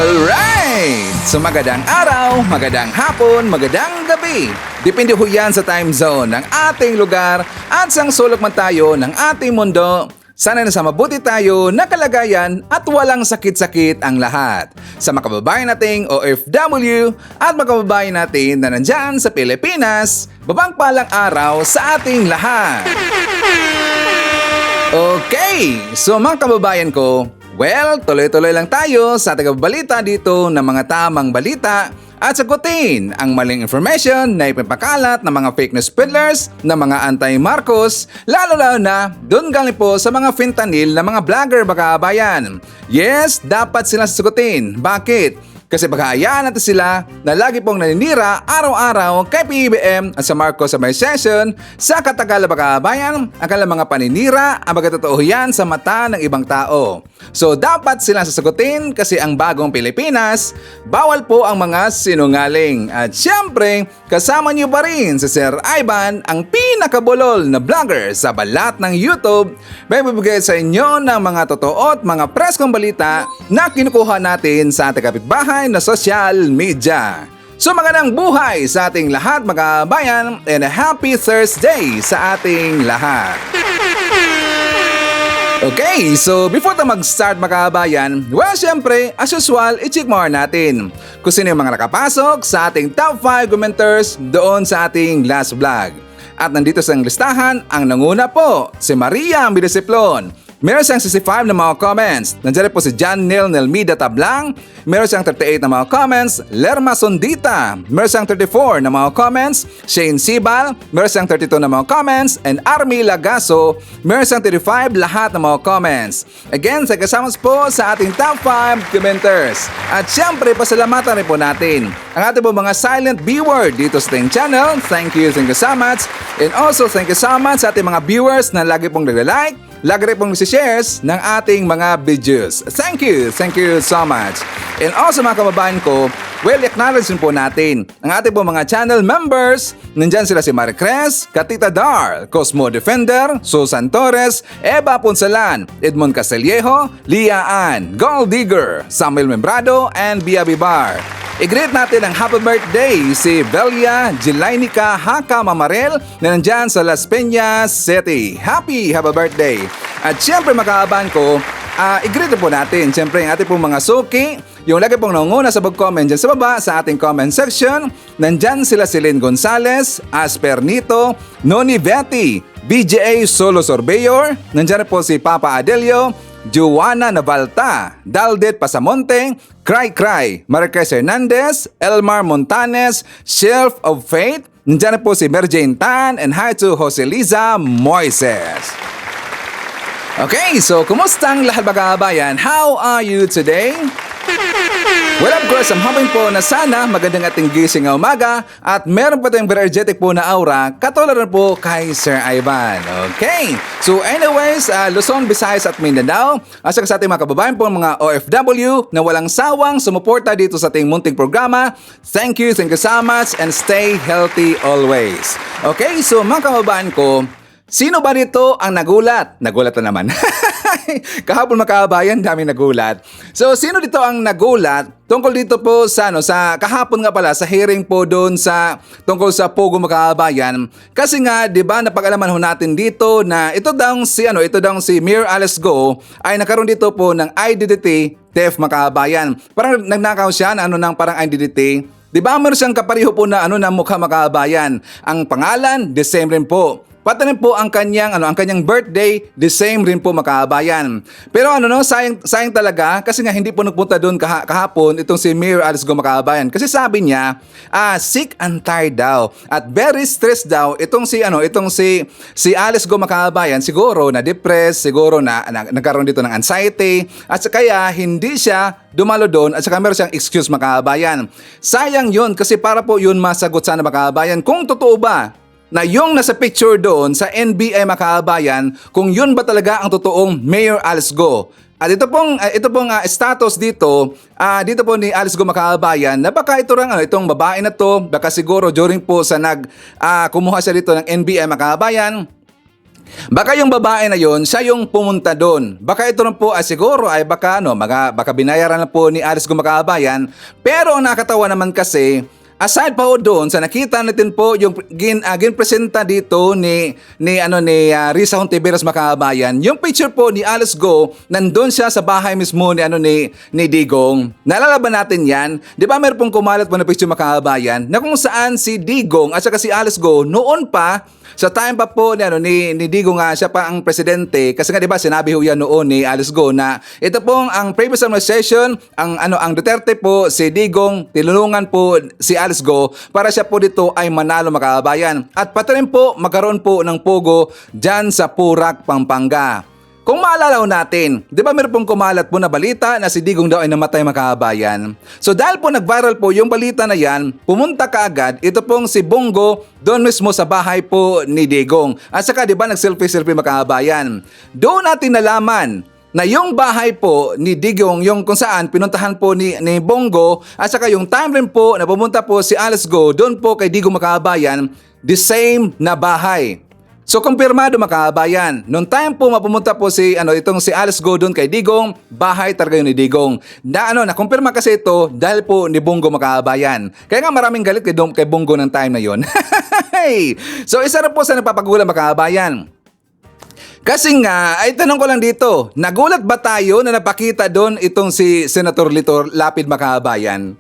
Alright! So magandang araw, magandang hapon, magandang gabi. Depende ho yan sa time zone ng ating lugar at sang sulok man tayo ng ating mundo. Sana nasa mabuti tayo na kalagayan at walang sakit-sakit ang lahat. Sa mga kababayan nating OFW at mga kababayan natin na nandyan sa Pilipinas, babang palang araw sa ating lahat. Okay, so mga kababayan ko, well, tuloy-tuloy lang tayo sa tagabalita dito ng mga tamang balita at sagutin ang maling information na ipapakalat ng mga fake news peddlers ng mga anti-Marcos, lalo na doon galing po sa mga fentanyl na mga vlogger baka kabayan. Yes, dapat sila sagutin. Bakit? Kasi baka hayaan natin sila na lagi pong naninira araw-araw kay PBBM at sa Marcos Sabay Session sa Katagala baka kabayan, ang kanilang mga paninira ang magkatotoo yan sa mata ng ibang tao. So dapat silang sasagutin kasi ang bagong Pilipinas, bawal po ang mga sinungaling. At syempre, kasama niyo pa rin si Sir Ivan, ang pinakabulol na vlogger sa balat ng YouTube. May bibigay sa inyo ng mga totoo at mga preskong balita na kinukuha natin sa ating kapitbahay na social media. So magandang buhay sa ating lahat mga kabayan and a happy Thursday sa ating lahat. Okay, so before tayo mag-start mga kabayan, well syempre, as usual, i-check more natin kung sino yung mga nakapasok sa ating top 5 commenters doon sa ating last vlog. At nandito sa listahan, ang nanguna po, si Maria Midisiplon. Meron siyang 65 na mga comments. Nandiyan po si John Neil Nelmida Tablang. Meron siyang 38 na mga comments. Lerma Sondita. Meron siyang 34 na mga comments. Shane Sibal. Meron siyang 32 na mga comments. And Army Lagaso. Meron siyang 35 lahat ng mga comments. Again, sa kasamas po sa ating top 5 commenters. At syempre, pasalamatan rin po natin ang ating po mga silent viewer dito sa ating channel. Thank you so much. And also, thank you so much sa ating mga viewers na lagi pong nag-like, lagi rin pong shares ng ating mga videos. Thank you so much. And also mga kababayan ko, well, acknowledge po natin ang ating po mga channel members. Nandyan sila si Maricres, Katita Dar, Cosmo Defender, Susan Torres, Eva Ponsalan, Edmond Castillejo, Lia Ann, Gold Digger, Samuel Membrado, and Bia Bibar. I-greet natin ang happy birthday si Belia Jilainica Haka Mamarel na nandyan sa Las Peñas City. Happy birthday! At syempre makakabahan ko, i-greet po natin syempre ang ating pong mga suki, yung lagi pong nanguna sa pag-comment dyan sa baba sa ating comment section. Nandyan sila si Lynn Gonzalez, Aspernito, Noni Vetti, BJA Solo Surveyor, nandyan po si Papa Adelio, Joanna Navalta, Daldet Pasamonte, Cry, Marquez Hernandez, Elmar Montanes, Shelf of Faith, nandiyan po si Merjane Tan, and hi to Joseliza Moises. Okay, so kumusta ang lahat mga kabayan? How are you today? Well, of course, I'm hoping po na sana magandang ating gising na umaga at meron pa tayong very energetic po na aura katulad na po kay Sir Ivan. Okay, so anyways, Luzon, Visayas at Mindanao at sa ating mga kababayan po mga OFW na walang sawang sumuporta dito sa ating munting programa. Thank you so much and stay healthy always. Okay, so mga kababayan ko, sino ba dito ang nagulat? Nagulat na naman. Kahapon makabayan, dami nagulat. So, sino dito ang nagulat tungkol dito po sa sa kahapon nga pala sa hearing po doon sa tungkol sa Pogo makabayan? Kasi nga, 'di ba, napag-alaman ho natin dito na ito daw si Mayor Alice Go ay nagkaroon dito po ng identity theft makabayan. Parang nagnakaw siya ng parang identity. 'Di ba, meron siyang kapariho po na na mukha makabayan. Ang pangalan, the same rin po. Pati rin po ang kanyang birthday, the same rin po makabayan. Pero sayang talaga kasi nga hindi po nagpunta doon kahapon itong si Mayor Alice Go makabayan. Kasi sabi niya, sick and tired daw at very stressed daw itong si Alice Go makabayan. Siguro na depressed, siguro na nagkaroon dito ng anxiety at kaya hindi siya dumalo doon at saka meron siyang excuse makabayan. Sayang 'yun kasi para po 'yun masagot sana makabayan kung totoo ba na yung nasa picture doon sa NBI makabayan, kung yun ba talaga ang totoong Mayor Alice Go. At ito pong status dito po ni Alice Go makabayan na baka itong babae na to, baka siguro during po sa kumuha siya dito ng NBI makabayan, Baka yung babae na yon, siya yung pumunta doon. Baka ito rin po ay siguro ay baka baka binayaran na po ni Alice Go Makabayan. Pero ang nakakatawa naman kasi, aside pa po doon sa nakita natin po yung ginpresenta dito ni Risa Hontiveros Makabayan, yung picture po ni Alice Go, nandun siya sa bahay mismo ni Digong. Naalala ba natin yan? Di ba meron pong kumalat po na picture Makabayan na kung saan si Digong at saka si Alice Go noon pa sa time pa po ni Digong, nga siya pa ang presidente, kasi nga 'di ba sinabi ho yan noon ni Alice Go na ito pong ang previous administration, ang Duterte po, si Digong tinulungan po si Alice Go para siya po dito ay manalo Makabayan. At pati rin po magkaroon po ng pogo diyan sa Purak, Pampanga. Kung maalala natin, di ba meron pong kumalat po na balita na si Digong daw ay namatay Makabayan? So dahil po nag-viral po yung balita na yan, pumunta kaagad ito pong si Bongo doon mismo sa bahay po ni Digong. At saka di ba nag-selfie Makabayan? Doon natin nalaman na yung bahay po ni Digong, yung kung saan pinuntahan po ni Bongo, at saka yung time rin po na pumunta po si Alice Go doon po kay Digong Makabayan, the same na bahay. So kumpirmado Makabayan, noong time po mapumunta po itong si Alice Go doon kay Digong, bahay talaga yun ni Digong. Nakumpirma kasi ito dahil po ni Bongo Makabayan. Kaya nga maraming galit kay Bongo ng time na yon. So isa rin po sa napapagulang Makabayan. Kasi nga, ay tanong ko lang dito, nagulat ba tayo na napakita doon itong si Senator Lito Lapid Makabayan?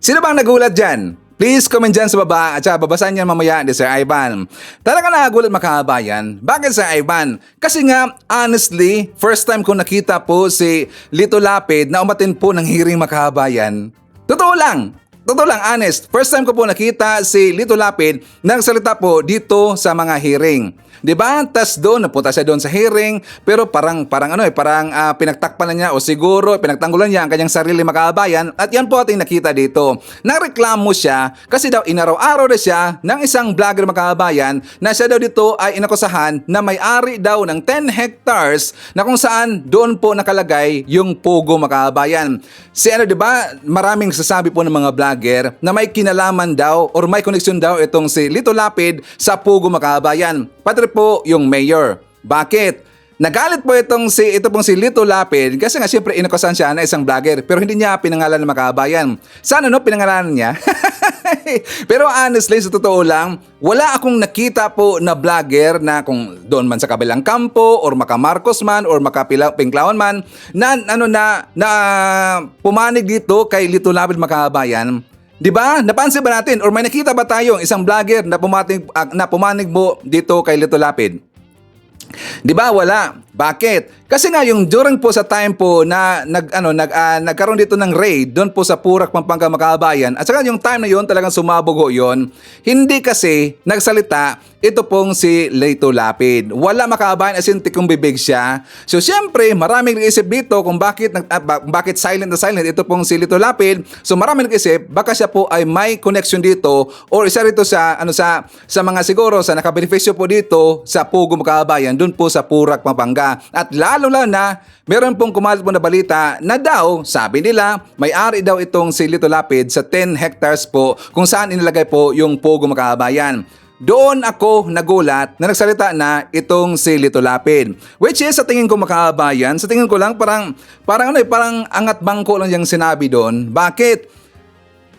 Sino bang nagulat dyan? Please comment dyan sa baba at babasahin niyan mamaya ni Sir Ivan. Talaga nagulat Makabayan. Bakit Sir Ivan? Kasi nga, honestly, first time ko nakita po si Lito Lapid na umatin po ng hearing Makabayan. Totoo lang, honest. First time ko po nakita si Lito Lapid na nagsalita po dito sa mga hearing. Diba? Tas doon, napunta siya doon sa hearing, pero parang pinagtakpan na niya o siguro pinagtanggulan niya ang kanyang sarili Makabayan, at yan po ating nakita dito. Nagreklamo siya kasi daw inaraw-araw na siya ng isang vlogger Makabayan na siya daw dito ay inakusahan na may-ari daw ng 10 hectares na kung saan doon po nakalagay yung Pogo Makabayan. Diba? Maraming sasabi po ng mga vlogger na may kinalaman daw or may connection daw itong si Lito Lapid sa Pogo Makabayan. Pati po yung mayor. Bakit? Nagalit po ito pong si Lito Lapid kasi nga siyempre inakusahan siya na isang vlogger pero hindi niya pinangalan ng Makabayan. Sana pinangalanan niya. Pero honestly, sa totoo lang, wala akong nakita po na vlogger na kung doon man sa kabilang kampo or maka Marcos man or maka Pinklawan man na pumanig dito kay Lito Lapid Makabayan. Diba? Napansin ba natin or may nakita ba tayong isang vlogger na pumanig mo dito kay Lito Lapid? Diba? Wala. Bakit? Kasi nga yung during po sa time po na nagkaroon dito ng raid doon po sa Purak, Pampanga, Makabayan, at saka yung time na yon talagang sumabog yon, hindi kasi nagsalita ito pong si Lito Lapid. Wala Makabayan, as in tikong bibig siya. So syempre maraming nag-isip dito kung bakit silent na silent ito pong si Lito Lapid. So maraming nag-isip baka siya po ay may connection dito or isa rito sa mga siguro sa nakabenepisyo po dito sa Pogo Makabayan doon po sa Purak, Pampanga. At lalo na, meron pong kumalat po na balita na daw, sabi nila, may-ari daw itong si Lito Lapid sa 10 hectares po kung saan inilagay po yung Pogo Makabayan. Doon ako nagulat na nagsalita na itong si Lito Lapid. Which is, sa tingin ko Makabayan, sa tingin ko lang parang angat bangko lang yung sinabi doon. Bakit?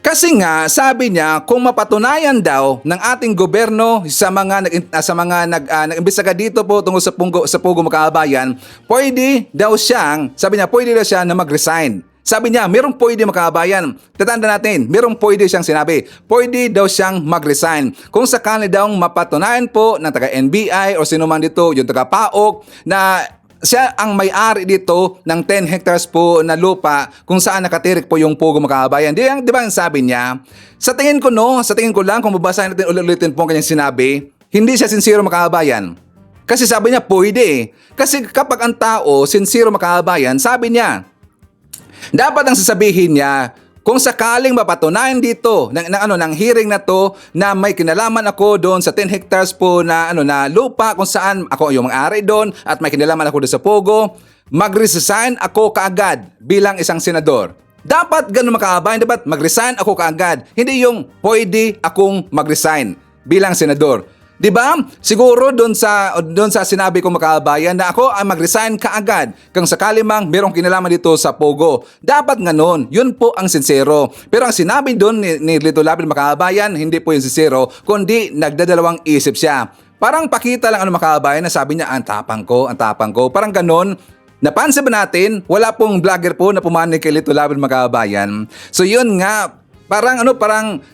Kasi nga, sabi niya, kung mapatunayan daw ng ating gobyerno sa mga nag-imbestiga dito po tungkol sa Pogo Makabayan, pwede daw siya na mag-resign. Sabi niya, merong pwede Makabayan. Tatanda natin, merong pwede siyang sinabi. Pwede daw siyang mag-resign. Kung sakali daw mapatunayan po ng taga-NBI o sino man dito, yung taga-PAOK, na siya ang may-ari dito ng 10 hectares po na lupa kung saan nakatirik po yung Pogo Makabayan. Di ba ang sabi niya? Sa tingin ko lang, kung babasahin natin ulit po ang kanyang sinabi, hindi siya sincero Makabayan. Kasi sabi niya, pwede eh. Kasi kapag ang tao, sincero Makabayan, sabi niya, dapat ang sasabihin niya, kung sakaling mapatunayan dito ng hearing na to na may kinalaman ako doon sa 10 hectares po na lupa kung saan ako yung may-ari doon at may kinalaman ako doon sa Pogo, mag-resign ako kaagad bilang isang senador. Dapat ganun Makabayan, dapat mag-resign ako kaagad. Hindi yung pwede akong mag-resign bilang senador. 'Di ba? Siguro doon sa sinabi ko makabayan na ako ay mag-resign kaagad kung sakali mang merong kinalaman dito sa Pogo. Dapat nganon. Yun po ang sincero. Pero ang sinabi doon ni Lito Lapid makabayan, hindi po yung sincero, kundi nagdadalawang isip siya. Parang pakita lang makabayan na sabi niya, ang tapang ko. Parang ganon. Napansin ba natin, wala pong vlogger po na pumanig kay Lito Lapid makabayan. So yun nga, parang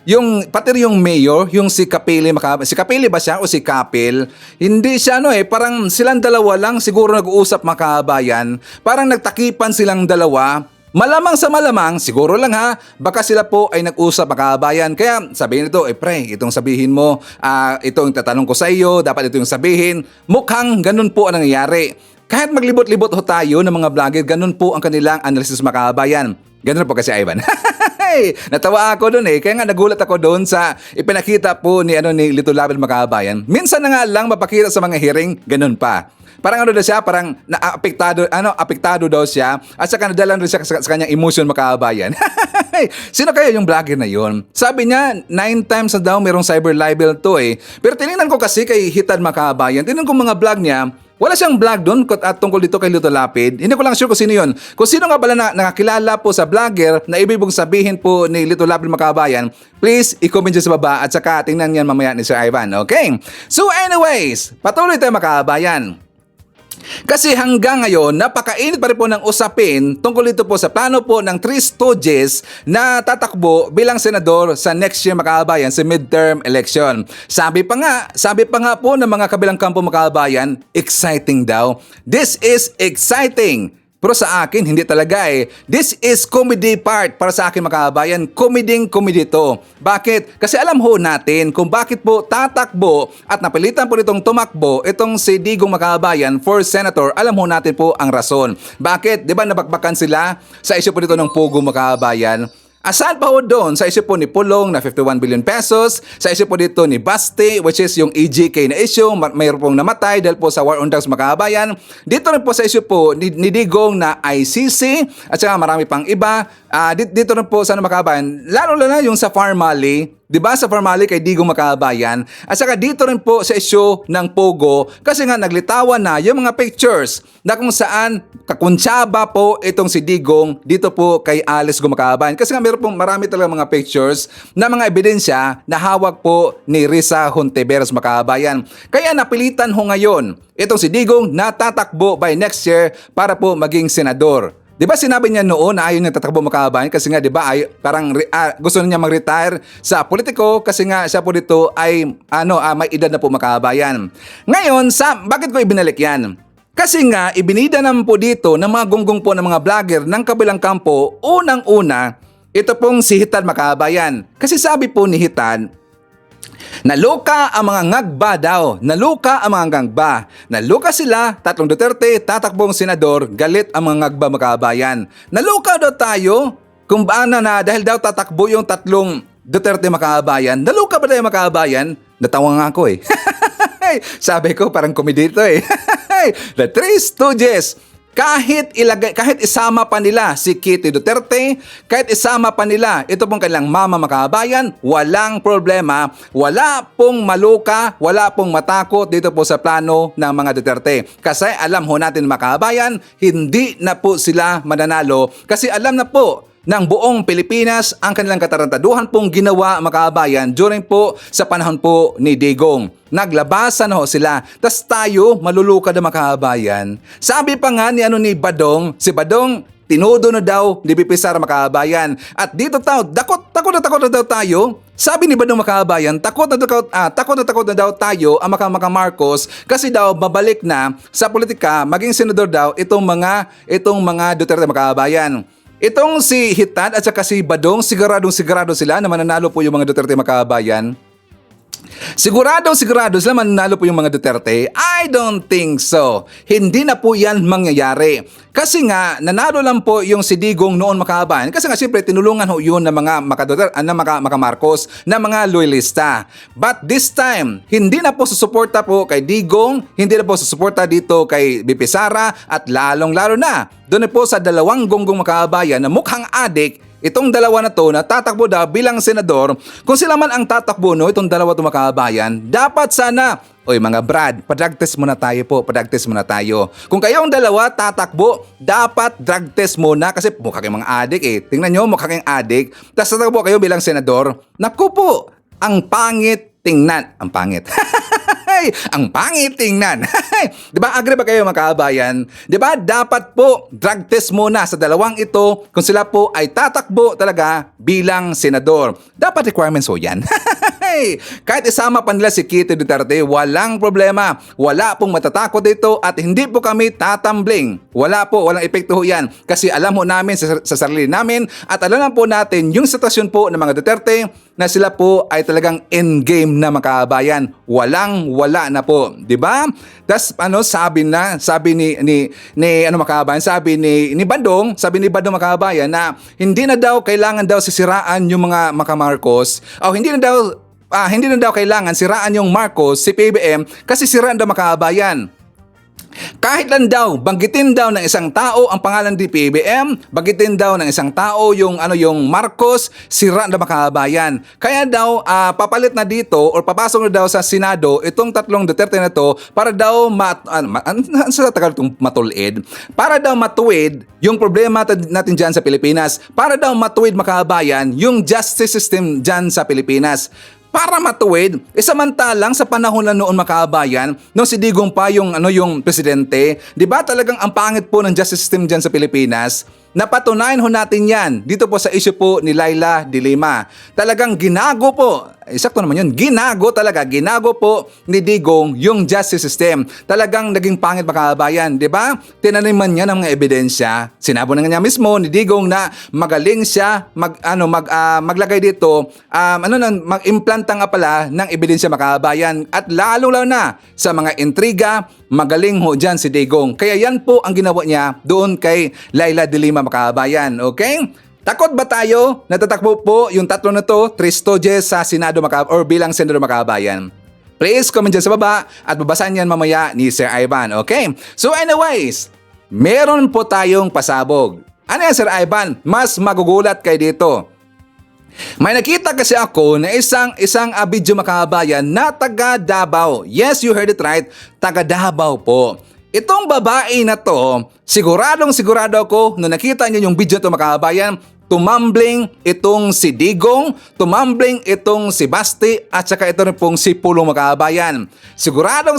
yung pati yung mayor, yung si Kapili si Kapili ba siya o si Kapil? Hindi siya parang silang dalawa lang siguro nag-uusap makabayan. Parang nagtakipan silang dalawa. Malamang sa malamang, siguro lang ha, baka sila po ay nag-usap makabayan. Kaya sabihin nito, pre, itong sabihin mo, itong tatanong ko sa iyo, dapat itong sabihin. Mukhang ganun po ang nangyayari. Kahit maglibot-libot ho tayo ng mga vlogger, ganun po ang kanilang analysis makabayan. Ganun po kasi Ivan. Natawa ako doon kaya nga nagulat ako doon sa ipinakita po ni Lito Lapid makabayan. Minsan na nga lang mapakita sa mga hearing, ganun pa. Parang daw siya, parang apektado daw siya at saka nadala rin siya sa kanyang emotion makabayan. Sino kaya yung vlogger na yon? Sabi niya, 9 times na daw merong cyber libel to Pero tinignan ko kasi kay Hitad makabayan, tinignan ko mga vlog niya, wala siyang vlog doon tungkol dito kay Lito Lapid. Hindi ko lang sure kung sino yun. Kung sino nga pala na nakakilala po sa vlogger na ibig mong sabihin po ni Lito Lapid makabayan, please i-comment dyan sa baba at saka tingnan yan mamaya ni Sir Ivan. Okay? So anyways, patuloy tayo makabayan. Kasi hanggang ngayon, napakainit pa rin po ng usapin tungkol dito po sa plano po ng 3 stooges na tatakbo bilang senador sa next year makabayan sa midterm election. Sabi pa nga po ng mga kabilang kampo makabayan, exciting daw. This is exciting. Pero sa akin, hindi talaga This is comedy part para sa akin makabayan. Comedy to. Bakit? Kasi alam ho natin kung bakit po tatakbo at napilitan po nitong tumakbo itong si Digong makabayan for senator. Alam ho natin po ang rason. Bakit? Di ba nabakbakan sila sa issue po dito ng Pogo makabayan? Asal pa ho doon sa issue po ni Pulong na 51 billion pesos, sa issue po dito ni Basti which is yung EJK na issue, mayroon pong namatay dahil po sa war on drugs makabayan. Dito rin po sa issue po ni Digong na ICC at saka marami pang iba. Dito rin po sa makabayan, lalo na yung sa Farmally. Diba sa Farmally kay Digong makabayan? At saka dito rin po sa issue ng Pogo kasi nga naglitawan na yung mga pictures na kung saan kakuntsaba po itong si Digong dito po kay Alice Gumakabayan. Kasi nga meron pong marami talaga mga pictures na mga ebidensya na hawak po ni Risa Hontiveros makabayan. Kaya napilitan ho ngayon itong si Digong na tatakbo by next year para po maging senador. Di ba sinabi niya noon na ayaw niya tatakbo makabayan kasi nga di ba parang gusto niya mag-retire sa politiko kasi nga siya po dito ay may edad na po makabayan. Ngayon, bakit ko ibinalik yan? Kasi nga ibinida naman po dito ng mga gunggong po ng mga vlogger ng kabilang kampo, unang-una, ito pong si Hitad makabayan. Kasi sabi po ni Hitad, naluka ang mga ngagba daw. Naluka ang mga ngagba. Naluka sila, 3 Duterte, tatakbong senador, galit ang mga ngagba makabayan. Naluka daw tayo kung paano na dahil daw tatakbo yung 3 Duterte makabayan. Naluka ba tayo makabayan? Natawa nga ako Sabi ko parang komedi ito The 3 Stooges. Kahit isama pa nila si Kitty Duterte, kahit isama pa nila ito pong kanilang mama makabayan, walang problema, wala pong maluka, wala pong matakot dito po sa plano ng mga Duterte. Kasi alam ho natin makabayan, hindi na po sila mananalo kasi alam na po ng buong Pilipinas ang kanilang katarantaduhan pong ginawa makabayan during po sa panahon po ni Digong. Naglabasan ho sila. Tas tayo maluluka na makabayan. Sabi pa nga ni Badong, si Badong tinudo na daw ni BP Sara makabayan. At dito takot na daw tayo. Sabi ni Badong makabayan, takot na daw tayo ang Maka Marcos kasi daw babalik na sa politika, maging senador daw itong mga Duterte makabayan. Itong si Hitad at saka si Badong, sigurado sila na mananalo po yung mga Duterte makabayan. Sigurado sila mananalo po yung mga Duterte? I don't think so. Hindi na po yan mangyayari. Kasi nga, nanalo lang po yung si Digong noon makabayan. Kasi nga siyempre, tinulungan ho yun ng mga Maka Marcos, na mga loyalista. But this time, hindi na po susuporta po kay Digong, hindi na po susuporta dito kay BP Sara, at lalong-lalo na, doon po sa 2 gonggong makabayan na mukhang adik, itong dalawa na to na tatakbo daw bilang senador, kung sila man ang tatakbo no, itong dalawa to mga kababayan, dapat sana, oy mga Brad, pa-drug test muna tayo po, pa-drug test muna tayo. Kung kayong dalawa tatakbo, dapat drug test muna kasi mukha kayong mga adik eh. Tingnan nyo, mukha kayong adik. Tapos tatakbo kayo bilang senador. Naku po, ang pangit tingnan. Ang pangit. Ang pangit tingnan. 'Di ba? Agree ba kayo mga kababayan? 'Di ba? Dapat po drug test muna sa dalawang ito kung sila po ay tatakbo talaga bilang senador. Dapat requirements ho 'yan. Kahit isama pa nila si Kitty Duterte, walang problema. Wala pong matatakot dito at hindi po kami tatambling. Wala po, walang epekto ho 'yan kasi alam ho namin sa sarili namin at alam po natin yung sitwasyon po ng mga Duterte na sila po ay talagang endgame na mga kababayan. Wala na po, 'di ba? Tas sabi ni Badong mga kababayan na hindi na daw kailangan daw sisiraan yung mga Marcos. Hindi na daw kailangan siraan yung Marcos si PBM kasi siraan daw mga kababayan. Kahit lang daw, banggitin daw ng isang tao ang pangalan ni PBM, banggitin daw ng isang tao yung Marcos, sira na makabayan. Kaya daw papalit na dito or papasok na daw sa Senado itong tatlong Duterte na to para daw sa tagal itong matulid, para daw matuwid yung problema natin dyan sa Pilipinas, para daw matuwid makabayan yung justice system dyan sa Pilipinas. Para matuwid, samantalang sa panahon na noon makabayan, nung si Digong pa yung presidente, di ba talagang ang pangit po ng justice system dyan sa Pilipinas? Napatunayan ho natin yan dito po sa issue po ni Laila de Lima. Talagang ginago po, sakto naman yun, ginago po ni Digong yung justice system. Talagang naging pangit makabayan, di ba? Tinaniman niya ng mga ebidensya. Sinabo na nga niya mismo ni Digong na magaling siya maglagay dito, mag-implanta nga pala ng ebidensya makabayan at lalo na sa mga intriga, magaling ho dyan si Digong. Kaya yan po ang ginawa niya doon kay Laila de Lima makabayan, okay? Takot ba tayo? Natatakbo po yung tatlo na to, Tristoje sa Senado or bilang senador makabayan. Please comment dyan sa baba at babasahin yan mamaya ni Sir Ivan, okay? So anyways, meron po tayong pasabog. Ano yan Sir Ivan? Mas magugulat kayo dito. May nakita kasi ako na isang video makabayan na taga Davao. Yes, you heard it right, taga Davao po. Itong babae na to, sigurado ako nung nakita niyo yung video to makabayan, tumambling itong si Digong, tumambling itong si Basti at saka ito rin pong si Pulong makabayan. Sigurado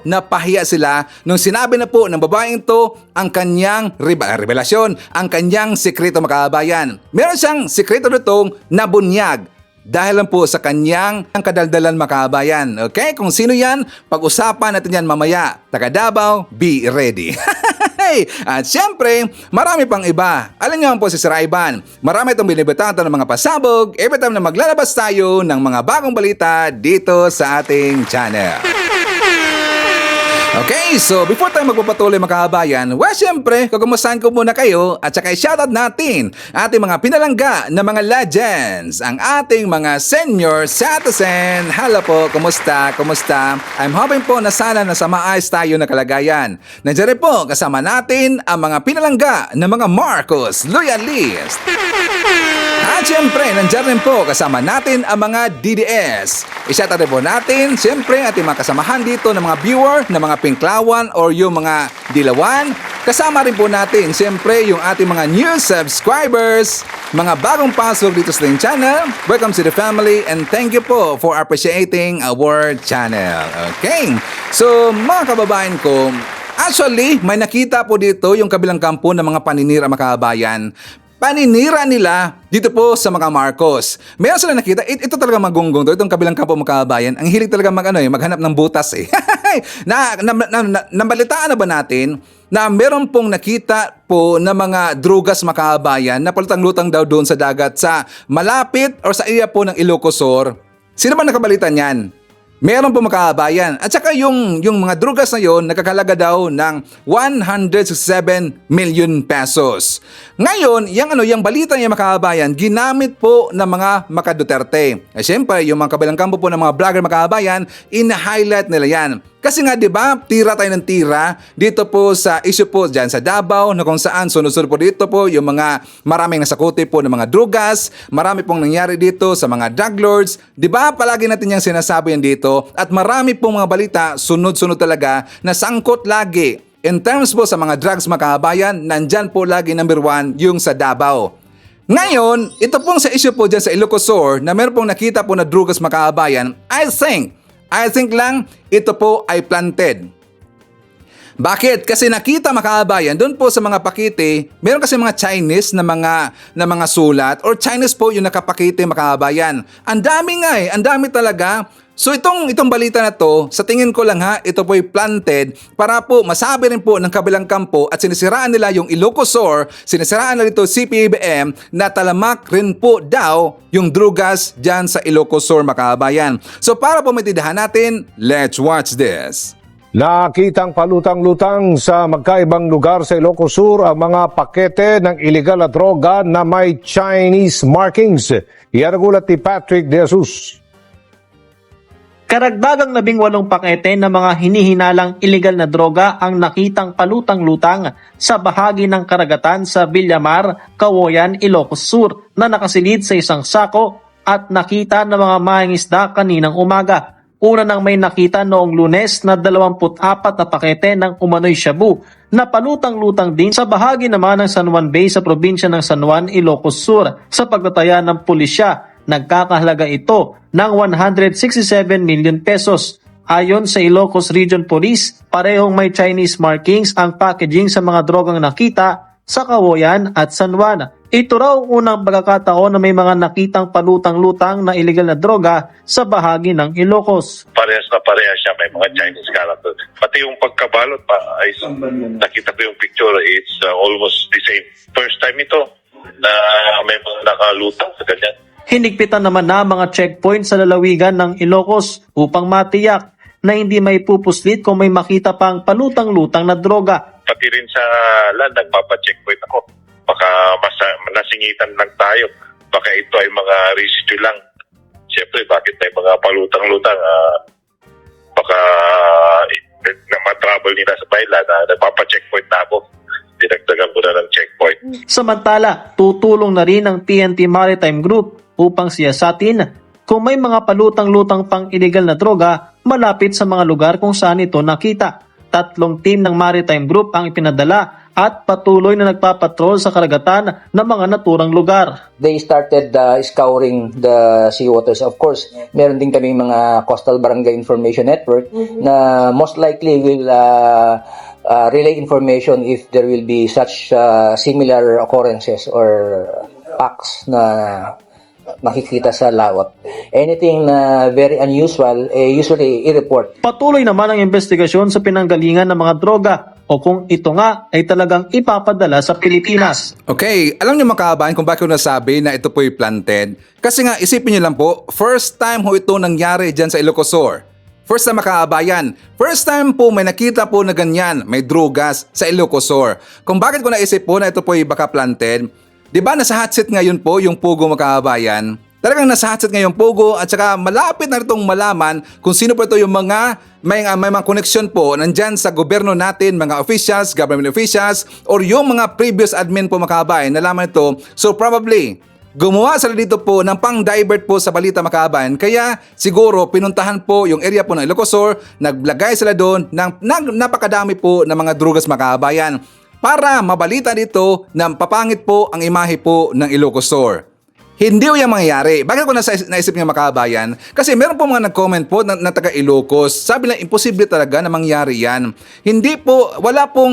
na pahiya sila nung sinabi na po ng babaeng to ang kanyang revelasyon, ang kanyang sikreto makabayan. Meron siyang sikreto nitong nabunyag. Dahil lang po sa kanyang kadaldalan makabayan. Okay? Kung sino yan, pag-usapan natin yan mamaya. Taga Davao, be ready. At syempre, marami pang iba. Alam niyo po si Sir Ivan, marami itong binibitatan ng mga pasabog every time na maglalabas tayo ng mga bagong balita dito sa ating channel. Okay, so before tayo magpapatuloy mga kababayan, syempre, kukumustahan ko muna kayo at saka i-shoutout natin ating mga pinalangga na mga legends, ang ating mga senior citizen. Hello po, kumusta? I'm hoping po na sana nasa maayos tayo na kalagayan. Nandiyan rin po kasama natin ang mga pinalangga na mga Marcos Loyalist. At syempre, nandiyan rin po kasama natin ang mga DDS. I-shoutout rin po natin, syempre, ating mga kasamahan dito ng mga viewer, ng mga Pinklawan or yung mga Dilawan. Kasama rin po natin, syempre, yung ating mga new subscribers, mga bagong pasok dito sa ating channel. Welcome to the family and thank you po for appreciating our channel. Okay? So, mga kababayan ko, actually, may nakita po dito yung kabilang kampo ng mga paninira mga kababayan. Paninira nila dito po sa mga Marcos. Meron sila nakita, ito talaga magunggong to, itong kabilang kampo mga kababayan. Ang hilig talaga maghanap ng butas eh. Nabalitaan na ba natin na meron pong nakita po na mga drugas mga kababayan na palutang-lutang daw doon sa dagat sa malapit or sa area po ng Ilocos Sur? Sino ba nakabalita niyan? Meron po mga kababayan. At saka yung mga drugas na yon nakakalaga daw ng 167 million pesos. Ngayon, yung balita niya mga kababayan, ginamit po ng mga Duterte. Siyempre, yung mga kabilang kampo po ng mga vlogger mga kababayan, in-highlight nila yan. Kasi nga 'di ba, tira tayo ng tira dito po sa issue po diyan sa Davao na kung saan sunod-sunod po dito po yung mga maraming nasakuti po ng mga drugas, marami pong nangyari dito sa mga drug lords. 'Di ba? Palagi natin yang sinasabi yan dito at marami pong mga balita sunod-sunod talaga na sangkot lagi. In terms po sa mga drugs mga kababayan, nandyan po lagi number 1 yung sa Davao. Ngayon, ito pong sa issue po dyan sa Ilocos Sur na meron pong nakita po na drugas mga kababayan, I think lang ito po ay planted. Bakit? Kasi nakita mga kababayan, doon po sa mga pakete, meron kasi mga Chinese na mga sulat or Chinese po yung nakapakete mga kababayan. Ang dami nga ang dami talaga. So itong balita na to, sa tingin ko lang ito po ay planted para po masabi rin po ng kabilang kampo at sinisiraan nila yung Ilocos Sur, sinisiraan nila ito CPABM na talamak rin po daw yung drugas dyan sa Ilocos Sur mga kababayan. So para po maintindihan natin, let's watch this. Nakitang palutang-lutang sa magkaibang lugar sa Ilocos Sur ang mga pakete ng iligal na droga na may Chinese markings. Iyan ang ulat ni Patrick De Jesus. Karagdagang 18 pakete ng mga hinihinalang iligal na droga ang nakitang palutang-lutang sa bahagi ng karagatan sa Villamar, Cawoyan, Ilocos Sur na nakasilid sa isang sako at nakita ng mga mangingisda kaninang umaga. Una nang may nakita noong Lunes na 24 na pakete ng umano'y shabu na palutang-lutang din sa bahagi naman ng San Juan Bay sa probinsya ng San Juan, Ilocos Sur. Sa pagtataya ng pulisya, nagkakahalaga ito ng 167 million pesos. Ayon sa Ilocos Region Police, parehong may Chinese markings ang packaging sa mga drogang nakita sa Cawoyan at San Juan. Ito raw unang pagkakataon na may mga nakitang palutang-lutang na iligal na droga sa bahagi ng Ilocos. Parehas na parehas siya, may mga Chinese character. Pati yung pagkabalot pa, ay nakita ko yung picture, it's almost the same. First time ito na may mga nakalutang sa ganyan. Hinigpitan naman na mga checkpoint sa lalawigan ng Ilocos upang matiyak na hindi may pupuslit kung may makita pang palutang-lutang na droga. Pati rin sa land, nagpapacheckpoint ako. Baka nasingitan lang tayo. Baka ito ay mga residue lang. Siyempre, bakit may mga palutang-lutang? Baka matravel nila sa baylan na nagpapacheckpoint na ako. Dinagdagan ko na ng checkpoint. Samantala, tutulong na rin ang PNP Maritime Group upang siyasatin kung may mga palutang-lutang pang illegal na droga malapit sa mga lugar kung saan ito nakita. 3 team ng Maritime Group ang ipinadala at patuloy na nagpapatrol sa karagatan ng mga naturang lugar. They started scouring the seawaters. Of course, meron din kami mga Coastal Barangay Information Network na most likely will relay information if there will be such similar occurrences or acts na makikita sa laot. Anything na very unusual, usually i-report. Patuloy naman ang investigasyon sa pinanggalingan ng mga droga o kung ito nga ay talagang ipapadala sa Pilipinas. Okay, alam niyo mga kababayan kung bakit ko nasabi na ito po ay planted? Kasi nga isipin niyo lang po, first time ho ito nangyari dyan sa Ilocos Sur. First time mga kababayan, first time po may nakita po na ganyan, may drugas sa Ilocos Sur. Kung bakit ko naisip po na ito po ay baka planted, di ba nasa hot seat ngayon po yung Pogo mga kababayan? Talagang nasa hot seat ngayon Pogo at saka malapit na itong malaman kung sino po ito yung may mga connection po nandyan sa gobyerno natin, mga officials, government officials, or yung mga previous admin po mga kababayan, nalaman ito. So probably, gumawa sila dito po ng pang-divert po sa balita mga kababayan. Kaya siguro pinuntahan po yung area po ng Ilocos Sur, naglagay sila doon ng napakadami po ng mga drugas mga kababayan para mabalita dito na papangit po ang imahe po ng Ilocos Sur. Hindi yung mangyayari. Bakit ko naisip niya mga kababayan? Kasi meron po mga nag-comment po na taga Ilocos. Sabi lang, imposible talaga na mangyari yan. Hindi po, wala po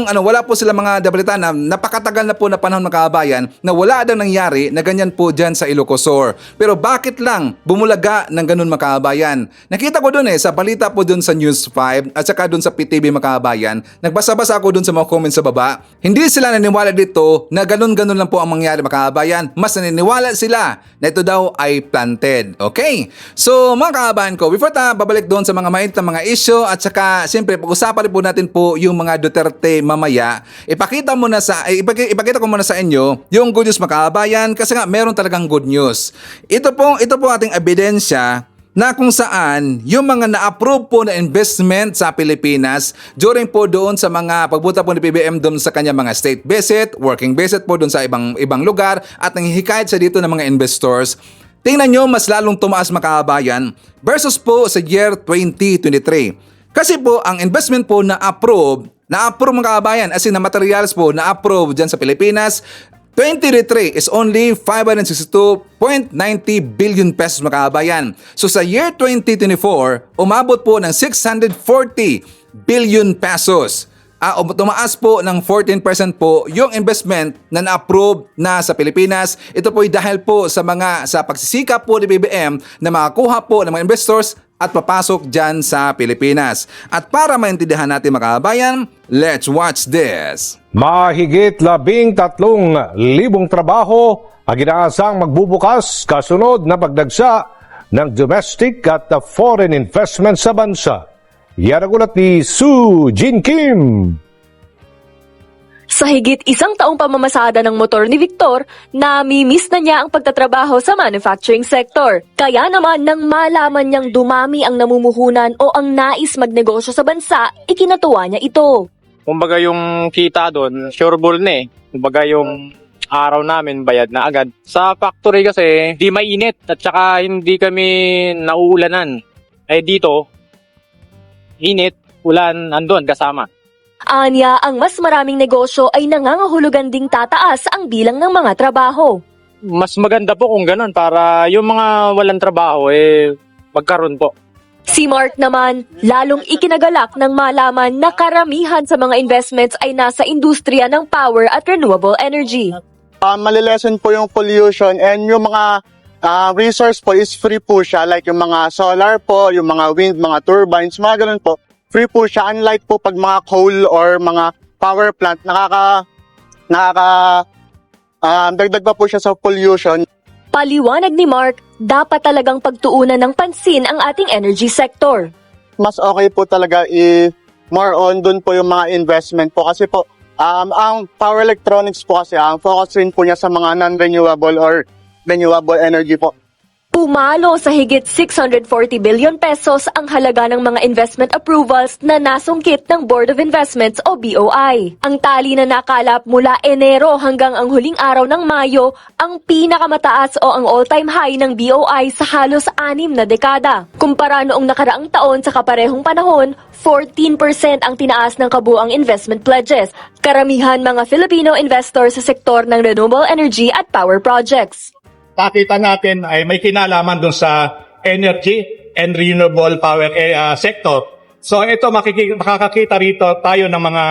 sila mga dabalita na napakatagal na po na panahon mga kababayan na wala daw nangyari na ganyan po dyan sa Ilocos Sur. Pero bakit lang bumulaga ng ganun mga kababayan? Nakita ko doon sa balita po doon sa News 5 at saka doon sa PTV mga kababayan. Nagbasa-basa ako doon sa mga comments sa baba. Hindi sila naniniwala dito na ganun-ganun lang po ang mangyari mga kababayan. Mas naniniwala sila na ito daw ay planted. Okay? So mga kababayan ko, before tayo babalik doon sa mga mainit na mga issue at saka siyempre pag-usapan rin po natin po yung mga Duterte mamaya, ipakita ko muna sa inyo yung good news mga kababayan kasi nga meron talagang good news. Ito po ating ebidensya na kung saan yung mga na-approve po na investment sa Pilipinas during po doon sa mga pagpunta po ni PBM doon sa kanya mga state visit, working visit po doon sa ibang lugar at nanghihikayat siya dito ng mga investors. Tingnan nyo, mas lalong tumaas mga kababayan versus po sa year 2023. Kasi po ang investment po na-approve mga kababayan as in na materials po na-approve dyan sa Pilipinas 2023 is only 562.90 billion pesos mga kababayan. So sa year 2024, umabot po ng 640 billion pesos. Tumaas po ng 14% po yung investment na na-approve na sa Pilipinas. Ito po ay dahil po sa pagsisikap po ni BBM na makakuha po ng mga investors at papasok dyan sa Pilipinas. At para maintindihan natin mga kababayan, let's watch this. Mahigit 13,000 trabaho ang inaasang magbubukas kasunod na pagdagsa ng domestic at foreign investment sa bansa. Yan ang ulat ni Sue Jean Kim. Sa higit isang taong pamamasada ng motor ni Victor, nami-miss na niya ang pagtatrabaho sa manufacturing sector. Kaya naman nang malaman niyang dumami ang namumuhunan o ang nais magnegosyo sa bansa, ikinatuwa niya ito. Kumbaga yung kita doon, sureball na eh. Kumbaga yung araw namin bayad na agad. Sa factory kasi, di mainit at saka hindi kami nauulanan. Eh dito, init, ulan, andun kasama. Anya, ang mas maraming negosyo ay nangangahulugan ding tataas ang bilang ng mga trabaho. Mas maganda po kung ganun para yung mga walang trabaho magkaroon po. Si Mark naman, lalong ikinagalak ng malaman na karamihan sa mga investments ay nasa industriya ng power at renewable energy. Malilesen po yung pollution and yung mga resource po is free po siya, like yung mga solar po, yung mga wind, mga turbines, mga ganun po. Free po siya, unlike po pag mga coal or mga power plant, dagdag pa po siya sa pollution. Paliwanag ni Mark, dapat talagang pagtuunan ng pansin ang ating energy sector. Mas okay po talaga more on dun po yung mga investment po kasi po ang power electronics po kasi ang focus rin po niya sa mga non-renewable or renewable energy po. Pumalo sa higit 640 billion pesos ang halaga ng mga investment approvals na nasungkit ng Board of Investments o BOI. Ang tali na nakalap mula Enero hanggang ang huling araw ng Mayo, ang pinakamataas o ang all-time high ng BOI sa halos 6 na dekada. Kumpara noong nakaraang taon sa kaparehong panahon, 14% ang tinaas ng kabuang investment pledges. Karamihan mga Filipino investors sa sektor ng renewable energy at power projects. Pakita natin ay may kinalaman dun sa energy and renewable power sector. So ito makakakita rito tayo ng mga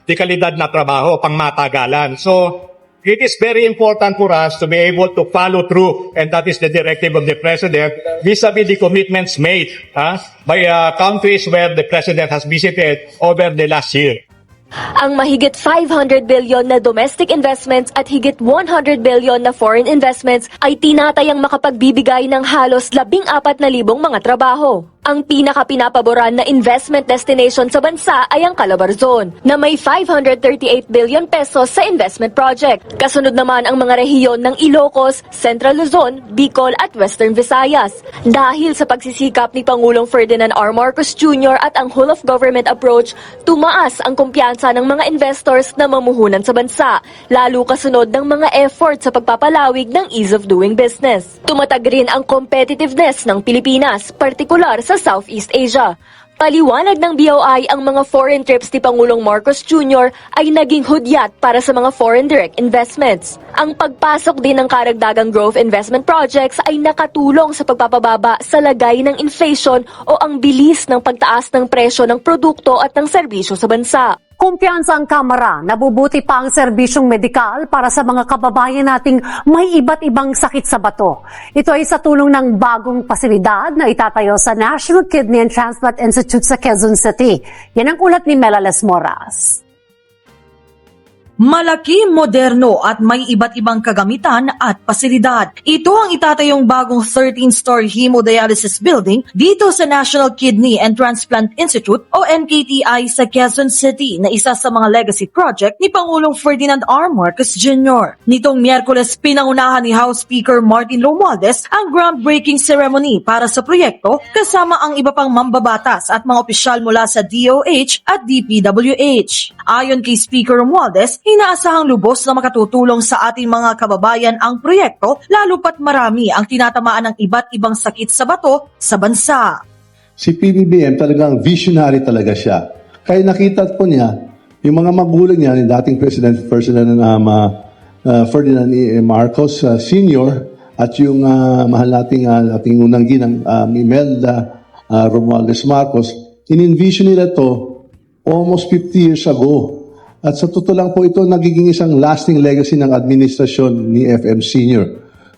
dekalidad na trabaho pang matagalan. So it is very important for us to be able to follow through, and that is the directive of the President vis-a-vis the commitments made by countries where the President has visited over the last year. Ang mahigit 500 billion na domestic investments at higit 100 billion na foreign investments ay tinatayang makapagbibigay ng halos 14,000 mga trabaho. Ang pinaka-pinapaboran na investment destination sa bansa ay ang Calabarzon, na may 538 billion pesos sa investment project. Kasunod naman ang mga rehiyon ng Ilocos, Central Luzon, Bicol at Western Visayas. Dahil sa pagsisikap ni Pangulong Ferdinand R. Marcos Jr. at ang whole of government approach, tumaas ang kumpiyansa ng mga investors na mamuhunan sa bansa, lalo kasunod ng mga effort sa pagpapalawig ng ease of doing business. Tumatag rin ang competitiveness ng Pilipinas, partikular sa Southeast Asia. Paliwanag ng BOI, ang mga foreign trips ni Pangulong Marcos Jr. ay naging hudyat para sa mga foreign direct investments. Ang pagpasok din ng karagdagang growth investment projects ay nakatulong sa pagpapababa sa lagay ng inflation o ang bilis ng pagtaas ng presyo ng produkto at ng serbisyo sa bansa. Kumpiyansa ang Kamara, nabubuti pa ang serbisyong medikal para sa mga kababayan nating may iba't ibang sakit sa bato. Ito ay sa tulong ng bagong pasilidad na itatayo sa National Kidney and Transplant Institute sa Quezon City. Yan ang ulat ni Melales Moras. Malaki, moderno at may iba't ibang kagamitan at pasilidad. Ito ang itatayong bagong 13-story hemodialysis building dito sa National Kidney and Transplant Institute o NKTI sa Quezon City na isa sa mga legacy project ni Pangulong Ferdinand R. Marcos Jr. Nitong Miyerkules, pinangunahan ni House Speaker Martin Romualdez ang groundbreaking ceremony para sa proyekto kasama ang iba pang mambabatas at mga opisyal mula sa DOH at DPWH. Ayon kay Speaker Romualdez, inaasahang lubos na makatutulong sa ating mga kababayan ang proyekto lalo pat marami ang tinatamaan ng iba't ibang sakit sa bato sa bansa. Si PBBM talagang visionary talaga siya. Kaya nakita po niya, yung mga magulang niya, ni dating President Ferdinand Marcos Sr. at yung mahal ating unang ginang Imelda Romualdez Marcos, in-envision nila to almost 50 years ago. At sa totoo lang po ito, nagiging isang lasting legacy ng administrasyon ni FM Sr.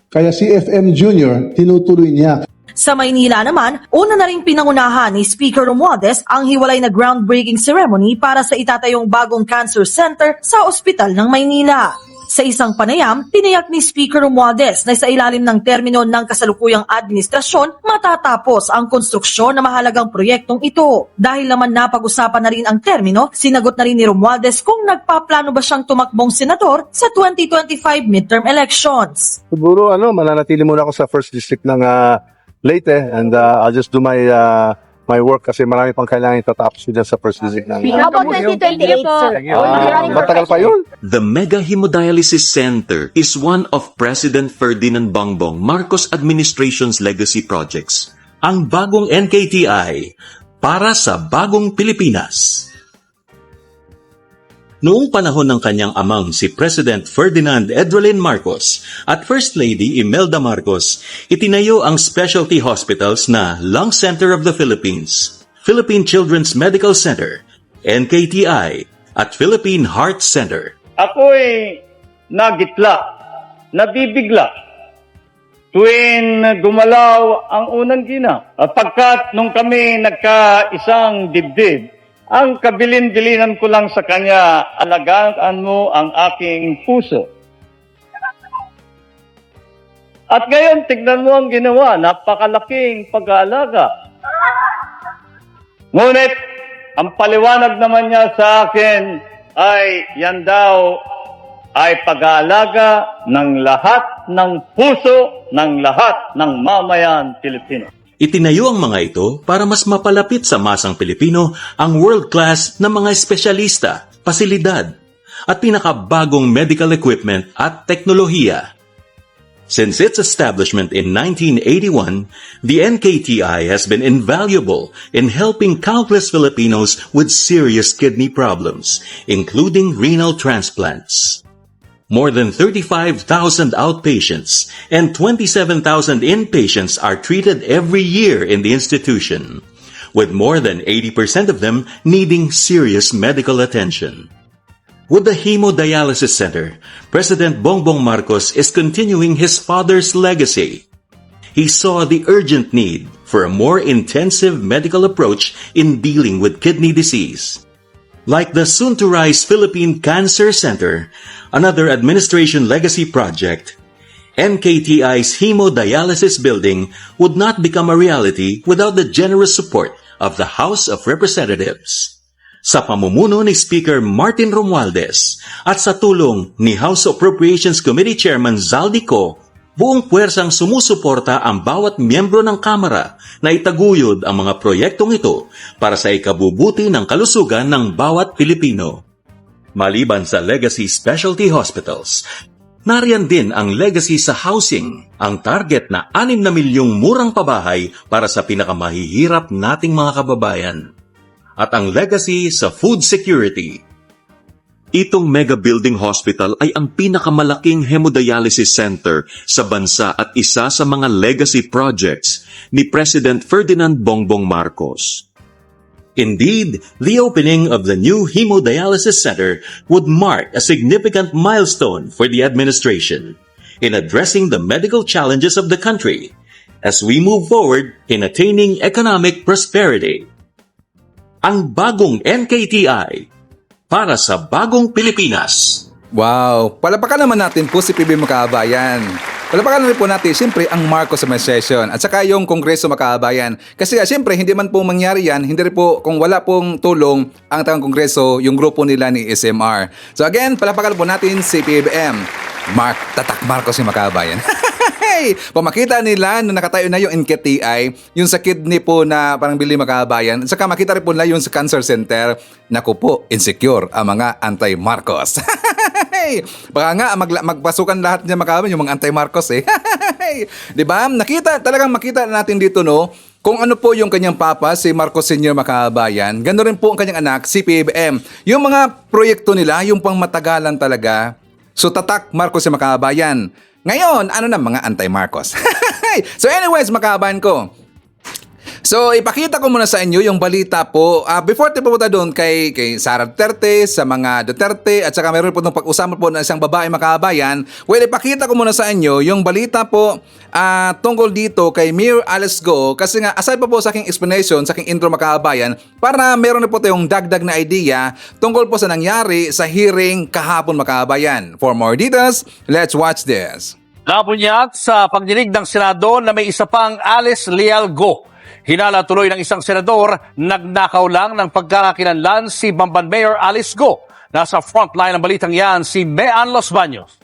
Kaya si FM Jr., tinutuloy niya. Sa Maynila naman, una na ring pinangunahan ni Speaker Romualdez ang hiwalay na groundbreaking ceremony para sa itatayong bagong cancer center sa Ospital ng Maynila. Sa isang panayam, tiniyak ni Speaker Romualdez na sa ilalim ng termino ng kasalukuyang administrasyon matatapos ang konstruksyon na mahalagang proyektong ito. Dahil naman napag-usapan na rin ang termino, sinagot na rin ni Romualdez kung nagpaplano ba siyang tumakbong senador sa 2025 midterm elections. Siguro mananatili muna ako sa first district ng Leyte and I'll just do my work kasi marami pang kailangan itatapos dyan sa first district ng How about 2028, sir? matagal pa yun. The Mega Hemodialysis Center is one of President Ferdinand Bongbong Marcos administration's legacy projects. Ang bagong NKTI para sa bagong Pilipinas. Noong panahon ng kanyang amang si President Ferdinand Edwelin Marcos at First Lady Imelda Marcos, itinayo ang specialty hospitals na Lung Center of the Philippines, Philippine Children's Medical Center, NKTI, at Philippine Heart Center. Ako'y nagitla, nabibigla, tuwing gumalaw ang unang ginang. Pagkat nung kami nagkaisang dibdib, ang kabilin-bilinan ko lang sa kanya, alagaan mo ang aking puso. At ngayon, tignan mo ang ginawa, napakalaking pag-aalaga. Ngunit, ang paliwanag naman niya sa akin ay yan daw ay pag-aalaga ng lahat ng puso, ng lahat ng mamayan Pilipino. Itinayo ang mga ito para mas mapalapit sa masang Pilipino ang world-class na mga espesyalista, pasilidad, at pinakabagong medical equipment at teknolohiya. Since its establishment in 1981, the NKTI has been invaluable in helping countless Filipinos with serious kidney problems, including renal transplants. More than 35,000 outpatients and 27,000 inpatients are treated every year in the institution, with more than 80% of them needing serious medical attention. With the Hemodialysis Center, President Bongbong Marcos is continuing his father's legacy. He saw the urgent need for a more intensive medical approach in dealing with kidney disease. Like the soon-to-rise Philippine Cancer Center, another administration legacy project, NKTI's hemodialysis building would not become a reality without the generous support of the House of Representatives. Sa pamumuno ni Speaker Martin Romualdez at sa tulong ni House Appropriations Committee Chairman Zaldico, buong puwersang sumusuporta ang bawat miyembro ng Kamara na itaguyod ang mga proyektong ito para sa ikabubuti ng kalusugan ng bawat Pilipino. Maliban sa legacy specialty hospitals, nariyan din ang legacy sa housing, ang target na 6 na milyong murang pabahay para sa pinakamahihirap nating mga kababayan. At ang legacy sa food security. Itong mega building hospital ay ang pinakamalaking hemodialysis center sa bansa at isa sa mga legacy projects ni President Ferdinand Bongbong Marcos. Indeed, the opening of the new hemodialysis center would mark a significant milestone for the administration in addressing the medical challenges of the country as we move forward in attaining economic prosperity. Ang bagong NKTI para sa bagong Pilipinas. Wow! Palapakan naman natin po si PB Makabayan. Palapakan rin po natin, siyempre, ang Marcos Administration at saka yung Kongreso Makabayan. Kasi siyempre, hindi man po mangyari yan, hindi rin po, kung wala pong tulong ang tawang Kongreso, yung grupo nila ni SMR. So again, palapakan po natin si PBM. Tatak Marcos yung Makabayan. Hey! Pamakita nila nung nakatayo na yung NKTI, yung sa kidney po na parang Bili Makabayan, at saka makita rin po nila yung sa cancer center. Naku po, insecure ang mga anti-Marcos. Hey! Baka nga magpasukan lahat niya Makabayan, yung mga anti-Marcos eh. Hey! Diba? Talagang makita natin dito no, kung ano po yung kanyang papa, si Marcos Sr. Makabayan, gano'n rin po ang kanyang anak, si PBM. Yung mga proyekto nila, yung pang matagalan talaga. So tatak Marcos si Makabayan. Ngayon, ano na mga anti-Marcos? So anyways, Makabayan ko. So ipakita ko muna sa inyo yung balita po. Before tayo pupunta doon kay Sara Duterte, sa mga Duterte, at saka meron po itong pag-usapan po ng isang babae Makabayan. Well, ipakita ko muna sa inyo yung balita po tungkol dito kay Mayor Alice Go. Kasi nga, aside pa po sa aking explanation, sa aking intro Makabayan, para meron na po tayong dagdag na idea tungkol po sa nangyari sa hearing kahapon Makabayan. For more details, let's watch this. Nabunyag sa pagdinig ng Senado na may isa pang Alice Leal Go. Hinala tuloy ng isang senador, nagnakaw lang ng pagkakakilanlan si Bamban Mayor Alice Go. Nasa frontline ng balitang yan si Mean Los Baños.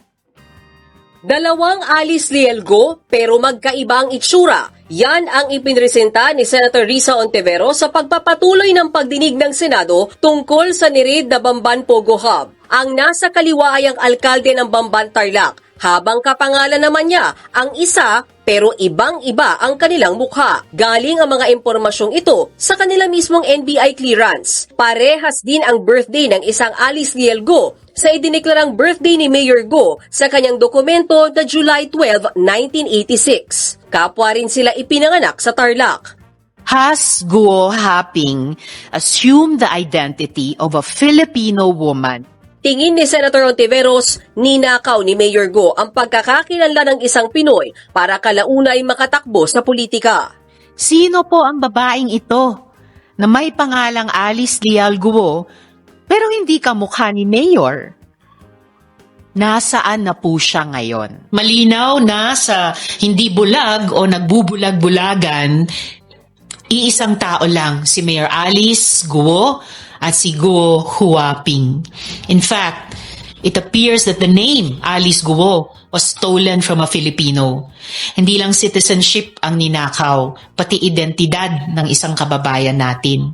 Dalawang Alice Leal Go pero magkaibang itsura. Yan ang ipinresenta ni Senator Risa Ontiveros sa pagpapatuloy ng pagdinig ng Senado tungkol sa nirid na Bamban Pogo Hub. Ang nasa kaliwa ay ang alkalde ng Bamban Tarlac, habang kapangalan naman niya ang isa pero ibang-iba ang kanilang mukha. Galing ang mga impormasyong ito sa kanila mismong NBI clearance. Parehas din ang birthday ng isang Alice Leal Go sa idineklarang birthday ni Mayor Go sa kanyang dokumento na July 12, 1986. Kapwa rin sila ipinanganak sa Tarlac. Has Guo Haping assumed the identity of a Filipino woman? Tingin ni Senator Ontiveros, ninakaw ni Mayor Go ang pagkakakilanlan ng isang Pinoy para kalaunay makatakbo sa politika. Sino po ang babaeng ito na may pangalang Alice Leal Guo pero hindi kamukha ni Mayor? Nasaan na po siya ngayon? Malinaw na sa hindi bulag o nagbubulag-bulagan, iisang tao lang, si Mayor Alice Guo at si Guo Huaping. In fact, it appears that the name Alice Guo was stolen from a Filipino. Hindi lang citizenship ang ninakaw, pati identidad ng isang kababayan natin.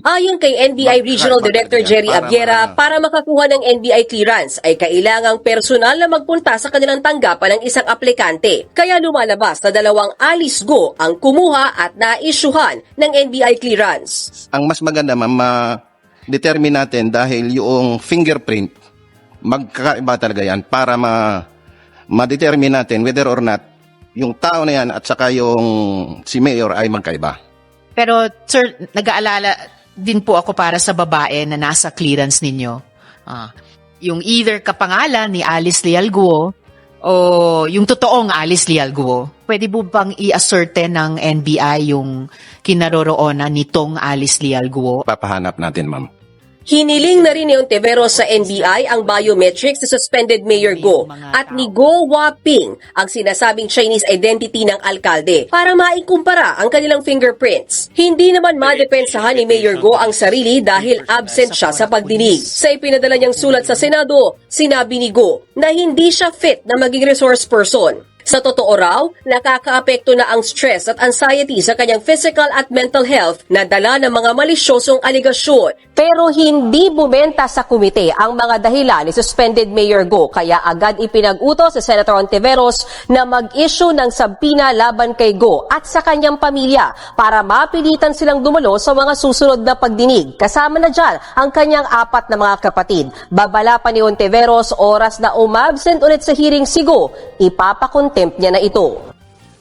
Ayon kay NBI Regional Director Jerry Abiera, para makakuha ng NBI clearance ay kailangang personal na magpunta sa kanilang tanggapan ng isang aplikante. Kaya lumalabas na dalawang Alice Go ang kumuha at na-issuehan ng NBI clearance. Ang mas maganda ma-determine natin dahil yung fingerprint, magkakaiba talaga yan para ma-determine natin whether or not yung tao na yan at saka yung si Mayor ay magkaiba. Pero sir, nag-aalala din po ako para sa babae na nasa clearance ninyo. Yung either kapangalan ni Alice Leal Guo o yung totoong Alice Leal Guo. Pwede po bang i-ascertain ng NBI yung kinaroroonan nitong Alice Leal Guo? Papahanap natin, ma'am. Hiniling na rin ni Ontiveros sa NBI ang biometrics sa suspended Mayor Go at ni Guo Huaping ang sinasabing Chinese identity ng alkalde para maikumpara ang kanilang fingerprints. Hindi naman madepensahan ni Mayor Go ang sarili dahil absent siya sa pagdinig. Sa ipinadala niyang sulat sa Senado, sinabi ni Go na hindi siya fit na maging resource person. Sa totoo raw, nakakaapekto na ang stress at anxiety sa kanyang physical at mental health na dala ng mga malisyosong aligasyon. Pero hindi bumenta sa komite ang mga dahilan ni suspended Mayor Go kaya agad ipinag-utos si Senator Ontiveros na mag-issue ng sabpina laban kay Go at sa kanyang pamilya para mapilitan silang dumalo sa mga susunod na pagdinig. Kasama na dyan ang kanyang 4 na mga kapatid. Babala pa ni Ontiveros oras na umabsent ulit sa hearing si Go, ipapakontempt niya na ito.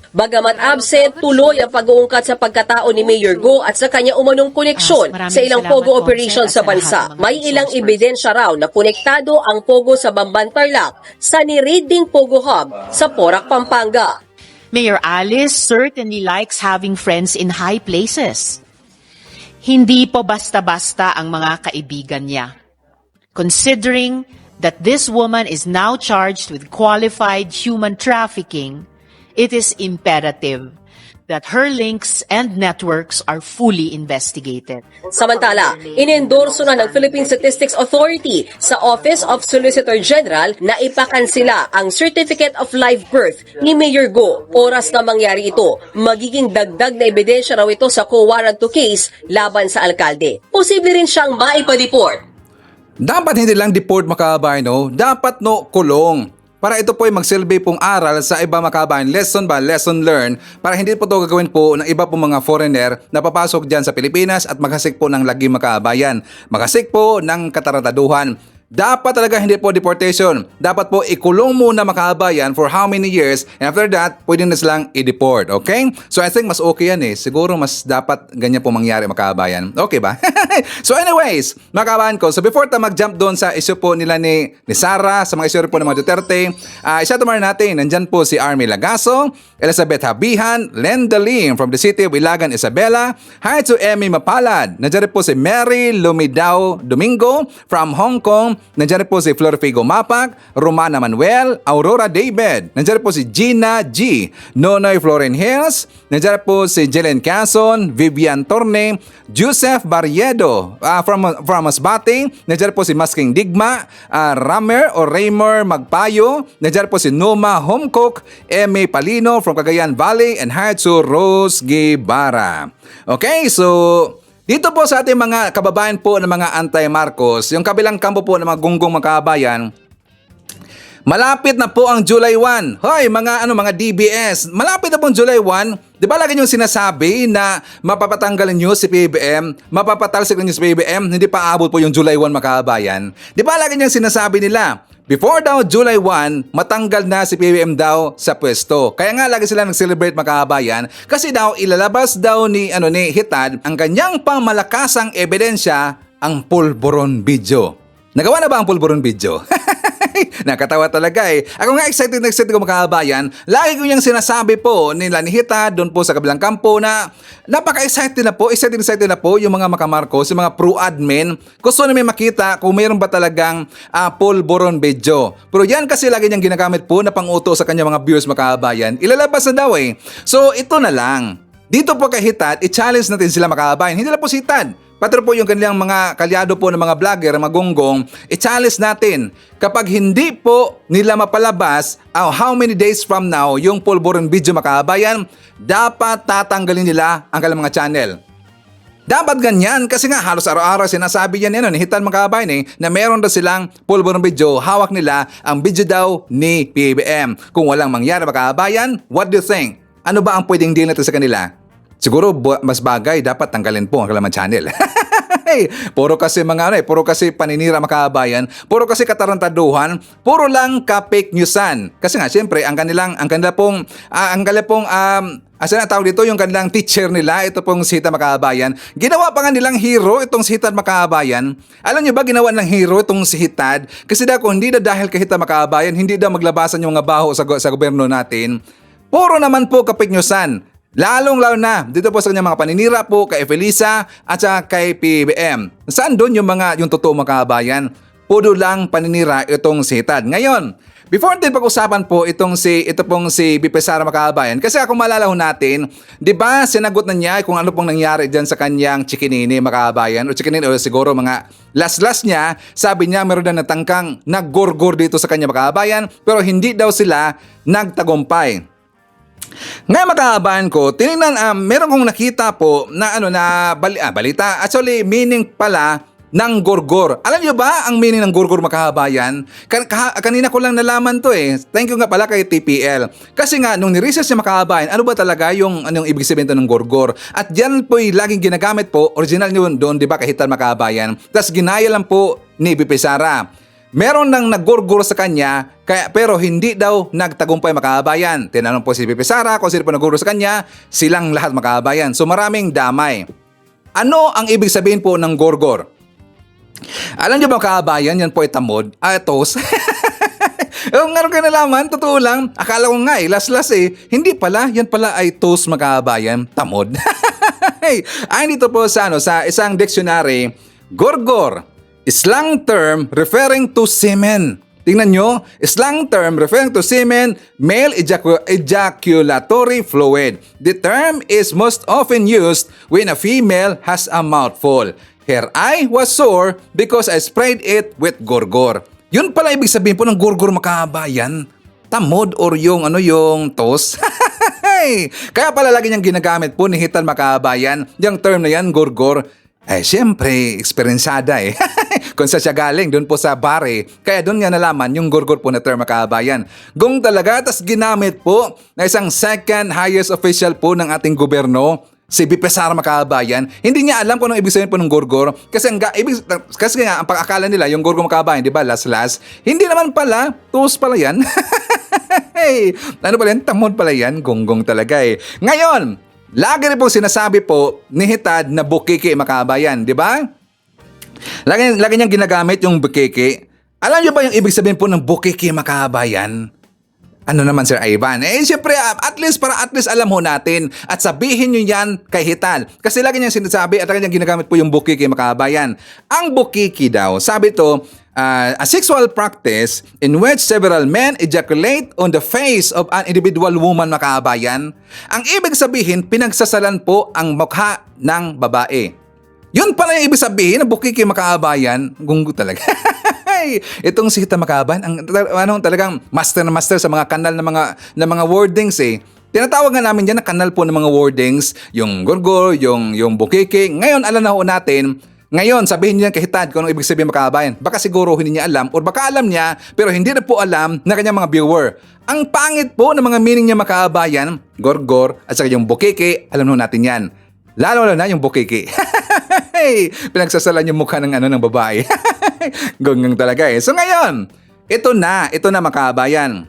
Bagamat absent, tuloy ang pag-uungkat sa pagkatao ni Mayor Go at sa kanya umanong koneksyon sa ilang Pogo operations sa bansa. May ilang ebidensya raw na konektado ang Pogo sa Bamban Tarlac sa niriding Pogo Hub sa Porac, Pampanga. Mayor Alice certainly likes having friends in high places. Hindi po basta-basta ang mga kaibigan niya. Considering that this woman is now charged with qualified human trafficking, it is imperative that her links and networks are fully investigated. Samantala, inendorso na ng Philippine Statistics Authority sa Office of Solicitor General na ipakansela ang Certificate of Live Birth ni Mayor Go. Oras na mangyari ito, magiging dagdag na ebidensya raw ito sa co-warrant to case laban sa alkalde. Posible rin siyang maipa-deport. Dapat hindi lang deport mga kababayan, no? Dapat kulong. Para ito po ay magsilbi pong aral sa iba mga kababayan, lesson learned, para hindi po ito gagawin po ng iba pong mga foreigner na papasok dyan sa Pilipinas at maghasik po ng lagi mga kababayan, maghasik po ng katarantaduhan. Dapat talaga hindi po deportation. Dapat po ikulong muna mga kababayan for how many years, and after that, pwede na silang i-deport, okay? So I think mas okay yan eh. Siguro mas dapat ganyan po mangyari mga kababayan. Okay ba? So anyways, mga kababayan ko, so before tayo mag-jump doon sa issue po nila ni Sara, sa mga issue po ng mga Duterte, isa tumar natin, nandyan po si Army Lagaso, Elizabeth Habihan, Lenda Lim from the city of Ilagan, Isabela. Hi to Emmy Mapalad. Nandiyan po si Mary Lumidao Domingo from Hong Kong. Nandiyan po si Flor Figo Mapak, Romana Manuel, Aurora David. Nandiyan po si Gina G, Nonoy Floren Hills. Nandiyan po si Jelen Cason, Vivian Torne, Joseph Barriedo from Masbate. Nandiyan po si Masking Digma, Ramer o Raymer Magpayo. Nandiyan po si Noma Homecook, Eme Palino from Cagayan Valley, and hi to Rose Guevara. Okay, so dito po sa ating mga kababayan po ng mga anti-Marcos, yung kabilang kampo po ng mga gunggong mga kababayan, malapit na po ang July 1. Hoy, mga DBS, malapit na po ang July 1. Di ba lagi nyo sinasabi na mapapatanggalin nyo si PBBM, mapapatalsik nyo si PBBM, hindi pa abot po yung July 1 mga kababayan. Di ba lagi nyo sinasabi nila, before daw July 1, matanggal na si PBBM daw sa pwesto. Kaya nga lagi sila nag-celebrate mga kababayan kasi daw ilalabas daw ni Hitad ang kanyang pangmalakasang ebidensya, ang pulburon video. Nagawa na ba ang pulburon video? Nakatawa talaga eh. Ako nga excited ko mga kababayan. Lagi ko niyang sinasabi po nila ni Hitad doon po sa kabilang kampo na napaka-excited na po, excited na po yung mga makamarcos, yung mga pro-admin. Gusto na may makita kung mayroon ba talagang pulburon video. Pero yan kasi lagi niyang ginagamit po na pang-uto sa kanya mga viewers mga kababayan. Ilalabas na daw eh. So ito na lang. Dito po kay Hitad, i-challenge natin sila mga kababayan. Hindi lang po si Hitad. Pati po yung kanilang mga kalyado po ng mga vlogger, mga gonggong, i-challenge natin. Kapag hindi po nila mapalabas how many days from now yung pulburon video mga kababayan, dapat tatanggalin nila ang kanilang mga channel. Dapat ganyan kasi nga halos araw-araw sinasabi yan ni Hitad mga kababayan na meron daw silang pulburon video, hawak nila ang video daw ni PBBM. Kung walang mangyari mga kababayan, what do you think? Ano ba ang pwedeng deal natin sa kanila? Siguro mas bagay dapat tanggalin po ang kanilang channel. Puro kasi puro kasi paninira mga kababayan, puro kasi katarantaduhan, puro lang ka-fake newsan. Kasi nga siyempre ang kanila pong asa na tawag dito, yung kanilang teacher nila, ito pong si Hitad mga kababayan. Ginawa pa nga nilang hero itong si Hitad mga kababayan. Alam niyo ba ginawa ng hero itong si Hitad? Kasi kung hindi na dahil kay Hitad mga kababayan, hindi na maglabasan yung mga baho sa gobyerno natin. Puro naman po ka-fake newsan. Lalong-lalo na dito po sa kanyang mga paninira po kay Felisa at saka kay PBBM. Saan doon yung totoo mga kababayan? Puro lang paninira itong si Hitad. Ngayon, before natin pag-usapan po ito pong si BP Sara mga kababayan, kasi kung maalala natin, di ba sinagot na niya kung ano pong nangyari dyan sa kanyang chikinini mga kababayan, o chikinini o siguro mga last niya, sabi niya meron na natangkang naggurgur dito sa kanya mga kababayan, pero hindi daw sila nagtagumpay. Ngayon mga kababayan ko, tinignan, meron kong nakita po na balita. Actually, meaning pala ng gurgur. Alam niyo ba ang meaning ng gurgur mga kababayan? Kanina ko lang nalaman to eh. Thank you nga pala kay TPL. Kasi nga, nung niresearch niya mga kababayan, ano ba talaga yung ibig sabihin ng gurgur? At yan po yung laging ginagamit po, original nyo doon, di ba, kay Hitad mga kababayan. Tapos ginaya lang po ni BP Sara. Meron nang naggurgur sa kanya, pero hindi daw nagtagumpay mga kababayan. Tinanong po si BP Sara kung sino po naggurgur sa kanya, silang lahat mga kababayan. So maraming damay. Ano ang ibig sabihin po ng gurgur? Alam niyo ba mga kababayan, yan po ay tamod, tos. Ngayon kayo nalaman, totoo lang. Akala ko nga last hindi pala, yan pala ay tos mga kababayan, tamod. Ay dito po sa isang dictionary, gurgur, slang term referring to semen. Tingnan nyo, slang term referring to semen, male ejaculatory fluid. The term is most often used when a female has a mouthful. Her eye was sore because I sprayed it with gorgor. Yun pala ibig sabihin po ng gorgor, makabayan. Tamod or yung yung tos. Kaya pala lagi niyang ginagamit po ni Hitan, makabayan, yung term na yan, gorgor. Siyempre, eksperyensada Kung sa siya galing, doon po sa bare. Kaya doon nga nalaman yung gorgor po na term, makabayan. Gong talaga, tas ginamit po na isang second highest official po ng ating gobyerno, si BP Sara, makabayan. Hindi niya alam kung anong ibig sabihin po ng gorgor. Kasi nga, ang pag-akala nila, yung gorgor, makabayan, di ba, las-las. Hindi naman pala, tos pala yan. Ano pala yan? Tamod pala yan. Gonggong talaga Ngayon, lagi rin pong sinasabi po ni Hitad na bukiki, makabayan, di ba? Lagi niyang ginagamit yung bukiki. Alam niyo ba yung ibig sabihin po ng bukiki, makabayan? Ano naman, Sir Ivan? Siyempre, at least alam ho natin at sabihin nyo yan kay Hitan. Kasi lagi niyang sinasabi at lagi niyang ginagamit po yung bukiki, makabayan. Ang bukiki daw, sabi to, a sexual practice in which several men ejaculate on the face of an individual woman, makabayan. Ang ibig sabihin, pinagsasalan po ang mukha ng babae. Yun pala yung ibig sabihin ng bukiki, makabayan. Gunggo talaga. Itong si Hitan, makabayan, talagang master na master sa mga kanal na mga wordings Tinatawag nga namin yan na kanal po ng mga wordings, yung gorgor, yung bukiki. Ngayon, alam na ho natin. Ngayon, sabihin niyo kay Hitad kung anong ibig sabihin, makabayan. Baka siguro hindi niya alam or baka alam niya pero hindi na po alam na kanyang mga viewer. Ang pangit po ng mga meaning niya, makabayan, gorgor at saka yung bukiki, alam ho natin yan. Lalo na yung bukiki. Pinagsasalan yung mukha ng babae. Gongang talaga So ngayon, ito na makabayan.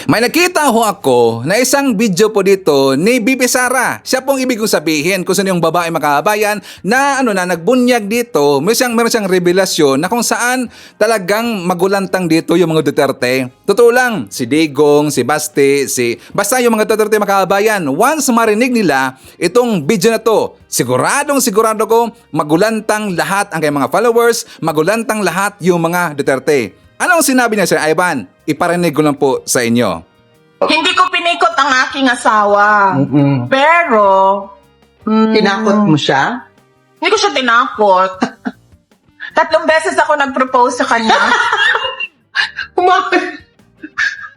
May nakita ho ako na isang video po dito ni BP Sara. Siya pong ibig kong sabihin kung sino yung babae, makabayan, na nagbunyag dito. Meron siyang revelasyon na kung saan talagang magulantang dito yung mga Duterte. Totoo lang, si Digong, si Basti, basta yung mga Duterte, makabayan. Once marinig nila itong video na to, sigurado ko magulantang lahat ang kanyang mga followers, magulantang lahat yung mga Duterte. Anong sinabi niya, Sir Ivan? Iparinig ko lang po sa inyo. Hindi ko pinikot ang aking asawa. Pero... tinakot mo siya? Hindi ko siya tinakot. 3 beses ako nag-propose sa kanya.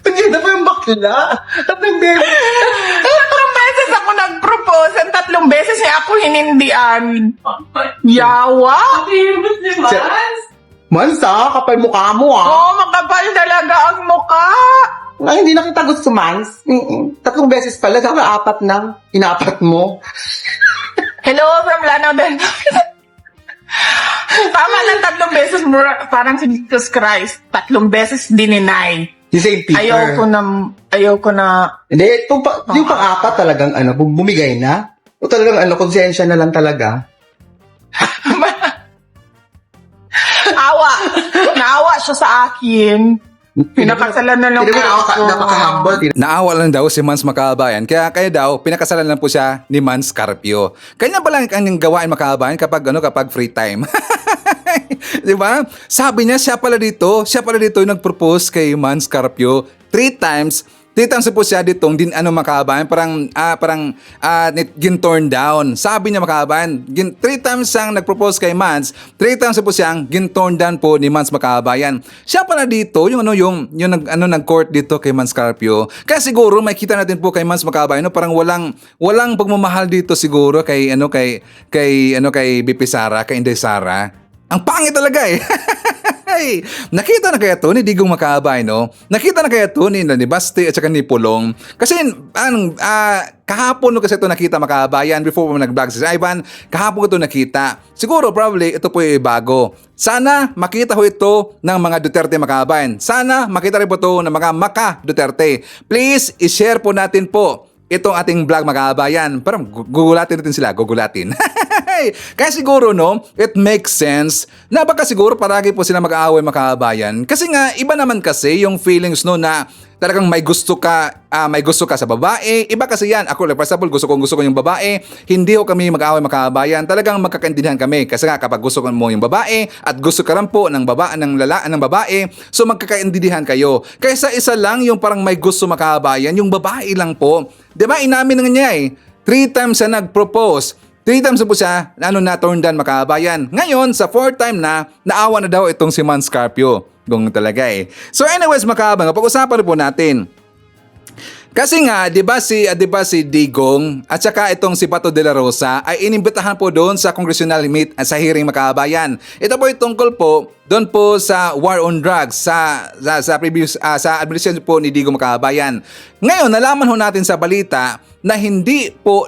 Hindi na ba yung bakla? 3 beses ako nag-propose. Ang 3 beses niya ako hinindian. Yawa? Mansa, kapal mukha mo Oo, makapal talaga ang mukha. Ay, hindi na kita gusto, Mans. 3 beses pala, saka 4 na. Inapat mo. Hello, from Lanao del Tama lang 3 beses, parang si Jesus Christ. 3 beses dininay. Si St. Peter. Ayoko na. Hindi, yung pang-4 talagang bumigay na. O talagang konsensya na lang talaga. Naawa siya sa akin. Pinakasalan na lang ako. Naawa lang daw si Mans, makabayan. Kaya daw, pinakasalan lang po siya ni Mans Carpio. Kanya pala ang kanyang gawain, makabayan, kapag free time. Di ba? Sabi niya, siya pala dito yung nag-propose kay Mans Carpio 3 times. 3 times po siya ditong makabayan, parang gin-torn down. Sabi niya, makabayan, 3 times siyang nag-propose kay Mans, 3 times po siyang gin-torn down po ni Mans, makabayan. Siya pala dito, yung nag-court dito kay Mans Carpio. Kaya siguro makita natin po kay Mans, makabayan, parang walang pagmamahal dito siguro kay BP Sara, kay Inday Sara. Ang pangit talaga Nakita na kaya to ni Digong Makabay, no? Nakita na kaya to ni Basti at saka ni Pulong. Kasi kahapon kasi ito nakita, makabayan, before mo nag-vlog si Ivan, kahapon ko ito nakita. Siguro probably ito po yung bago. Sana makita ho ito ng mga Duterte, makabayan. Sana makita rin po ito ng mga Maka Duterte. Please, i-share po natin po itong ating vlog, makabayan. Parang gugulatin natin sila, gugulatin. Kaya siguro, no, it makes sense na baka siguro paragi po sila mag-aaway, makabayan. Kasi nga, iba naman kasi yung feelings, no, na Talagang may gusto ka sa babae. Iba kasi yan. Ako, for example, gusto ko yung babae. Hindi ko kami mag-away makabayan. Talagang magkakaintindihan kami. Kasi nga, kapag gusto ko mo yung babae at gusto ka rin po ng babae, so magkakaintindihan kayo. Kaysa isa lang yung parang may gusto makabayan, yung babae lang po. Diba, inamin nga niya 3 times siya nag-propose. 3 times na po siya na turn down makabayan. Ngayon, sa 4th time na, naawa na daw itong si Man Scarpio. Gong talaga So anyways, makabang, pag-usapan po natin. Kasi nga, 'di ba si Digong at saka itong si Bato de la Rosa ay inimbitahan po doon sa congressional meet sa hearing makabayan. Ito po ay tungkol po doon po sa war on drugs sa previous sa administration po ni Digong makabayan. Ngayon, nalaman ho natin sa balita na hindi po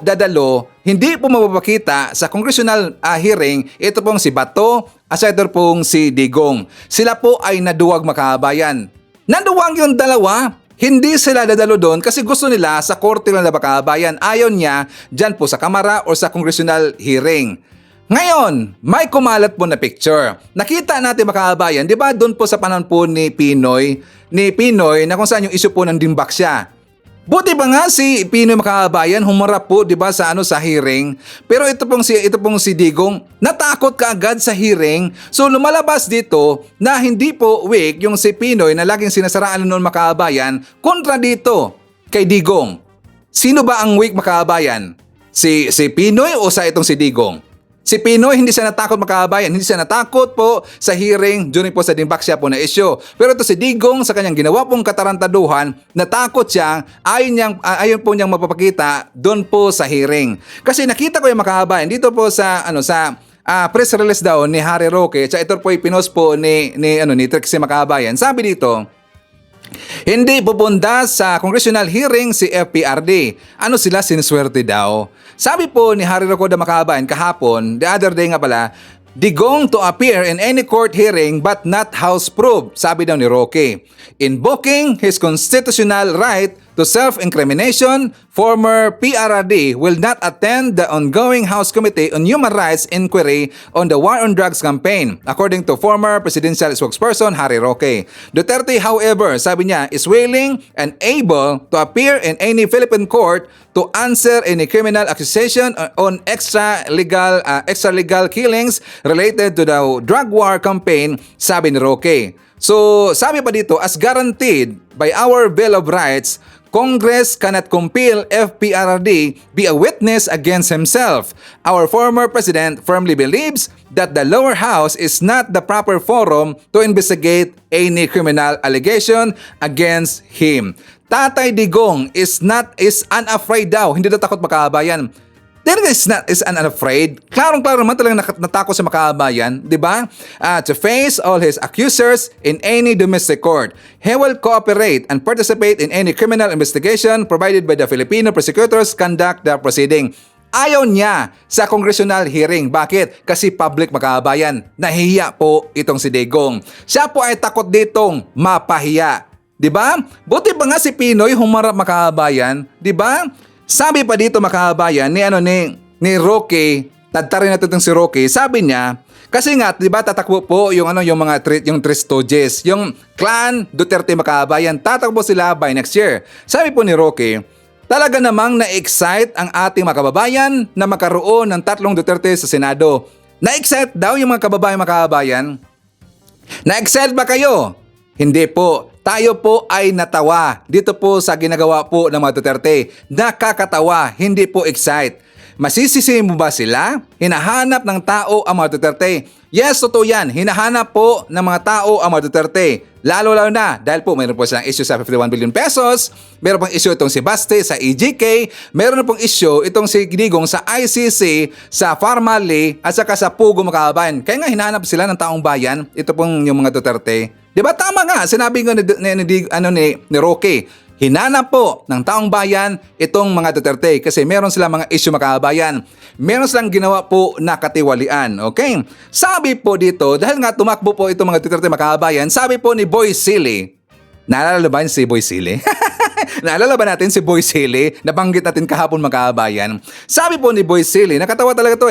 mapapakita sa congressional hearing ito pong si Bato at ito pong si Digong. Sila po ay naduwag makabayan. Naduwag yung dalawa. Hindi sila dadalo doon kasi gusto nila sa korte lang na makabayan. Ayaw niya dyan po sa Kamara o sa congressional hearing. Ngayon, may kumalat po na picture. Nakita natin makabayan, di ba doon po sa panahon po ni Pinoy na kung saan yung issue po ng dimbak siya. Buti ba nga si Pinoy makabayan humarap po 'di ba sa hearing. Pero ito pong si Digong natakot kaagad sa hearing. So lumalabas dito na hindi po weak yung si Pinoy na laging sinasaraan noon makabayan kontra dito kay Digong. Sino ba ang weak makabayan? Si Pinoy o sa itong si Digong? Si Pinoy, hindi siya natakot makabayan. Hindi siya natakot po sa hearing during po sa dimbak siya po na issue. Pero ito si Digong sa kanyang ginawa pong katarantaduhan, natakot siya, ayaw po niyang mapapakita doon po sa hearing. Kasi nakita ko yung makabayan dito po sa press release daw ni Harry Roque. Ito po ay pinost po ni Trixie Makabayan. Sabi dito, hindi pupunta sa congressional hearing si FPRD. Sila siniswerte daw. Sabi po ni Harry Roque Makabayan kahapon, the other day nga pala, Digong to appear in any court hearing but not house-proof, sabi daw ni Roque. Invoking his constitutional right to self-incrimination, former PRRD will not attend the ongoing House Committee on Human Rights inquiry on the war on drugs campaign, according to former presidential spokesperson Harry Roque. Duterte, however, sabi niya, is willing and able to appear in any Philippine court to answer any criminal accusation on extra-legal killings related to the drug war campaign, sabi ni Roque. So, sabi pa dito, as guaranteed by our Bill of Rights, Congress cannot compel FPRRD be a witness against himself. Our former president firmly believes that the lower house is not the proper forum to investigate any criminal allegation against him. Tatay Digong is unafraid daw, hindi na takot makabayan. Then is unafraid. Klarong-klaro naman talagang natakot sa makabayan, di ba? To face all his accusers in any domestic court. He will cooperate and participate in any criminal investigation provided by the Filipino prosecutors conduct the proceeding. Ayaw niya sa congressional hearing. Bakit? Kasi public makabayan. Nahihiya po itong si Digong. Siya po ay takot ditong mapahiya. Di ba? Buti ba nga si Pinoy humarap makabayan? Di ba? Sabi pa dito makabayan ni Roque, tadtarin natin itong si Roque, sabi niya, kasi nga, di ba tatakbo po yung yung Tres Stooges, yung clan Duterte makabayan, tatakbo sila by next year. Sabi po ni Roque, talaga namang na-excite ang ating mga kababayan na makaroon ng 3 Duterte sa Senado. Na-excite daw yung mga kababayan makabayan. Na-excite ba kayo? Hindi po. Tayo po ay natawa dito po sa ginagawa po ng mga Duterte. Nakakatawa, hindi po excite. Masisisi mo ba sila? Hinahanap ng tao ang mga Duterte. Yes, totoo yan. Hinahanap po ng mga tao ang mga Duterte. Lalo na dahil po mayroon po silang issue sa 51 billion pesos, mayroon pong issue itong si Baste sa EJK, mayroon na pong issue itong si Digong sa ICC, sa Farmally, at saka sa Pugo makabayan. Kaya nga hinahanap sila ng taong bayan, ito pong yung mga Duterte. Diba tama nga, sinabi nga ni Roque, hinanap po ng taong bayan itong mga Duterte kasi meron silang mga issue makabayan. Meron silang ginawa po na katiwalian. Okay? Sabi po dito, dahil nga tumakbo po itong mga Duterte makabayan, sabi po ni Boy Silly, naalala ba si Boy Silly? Naalala ba natin si Boy Silly? Nabanggit natin kahapon makabayan. Sabi po ni Boy Silly, nakatawa talaga to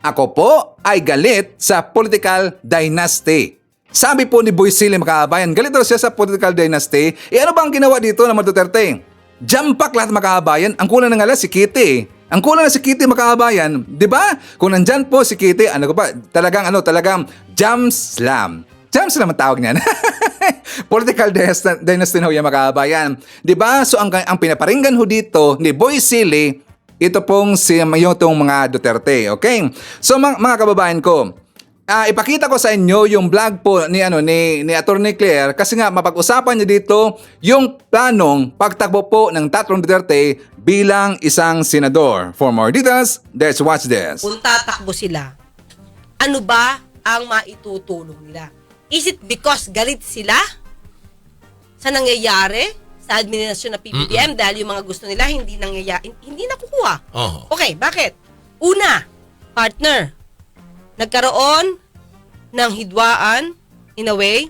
ako po ay galit sa political dynasty. Sabi po ni Boy Silly, mga kababayan, galit daw siya sa political dynasty. Ano ba ang ginawa dito ng mga Duterte? Jampak lahat, mga kababayan. Ang kulang na nga lang si Kitty. Ang kulang na si Kitty, mga kababayan. Di ba? Kung nandyan po si Kitty, talagang jam slam. Jam slam ang tawag niyan. Political dynasty na ho yan, mga kababayan. Di ba? So ang pinaparinggan ho dito ni Boy Silly, ito pong yung mga Duterte. Okay? So mga kababayan ko, ipakita ko sa inyo yung vlog po ni Attorney Claire kasi nga mapag-usapan niya dito yung planong pagtakbo po ng tatlong Duterte bilang isang senador. For more details, let's watch this. Kung tatakbo sila, ano ba ang maitutulong nila? Is it because galit sila sa nangyayari sa administrasyon ng PBBM dahil yung mga gusto nila hindi nakukuha? Okay, bakit? Una, partner, nagkaroon ng hidwaan, in a way,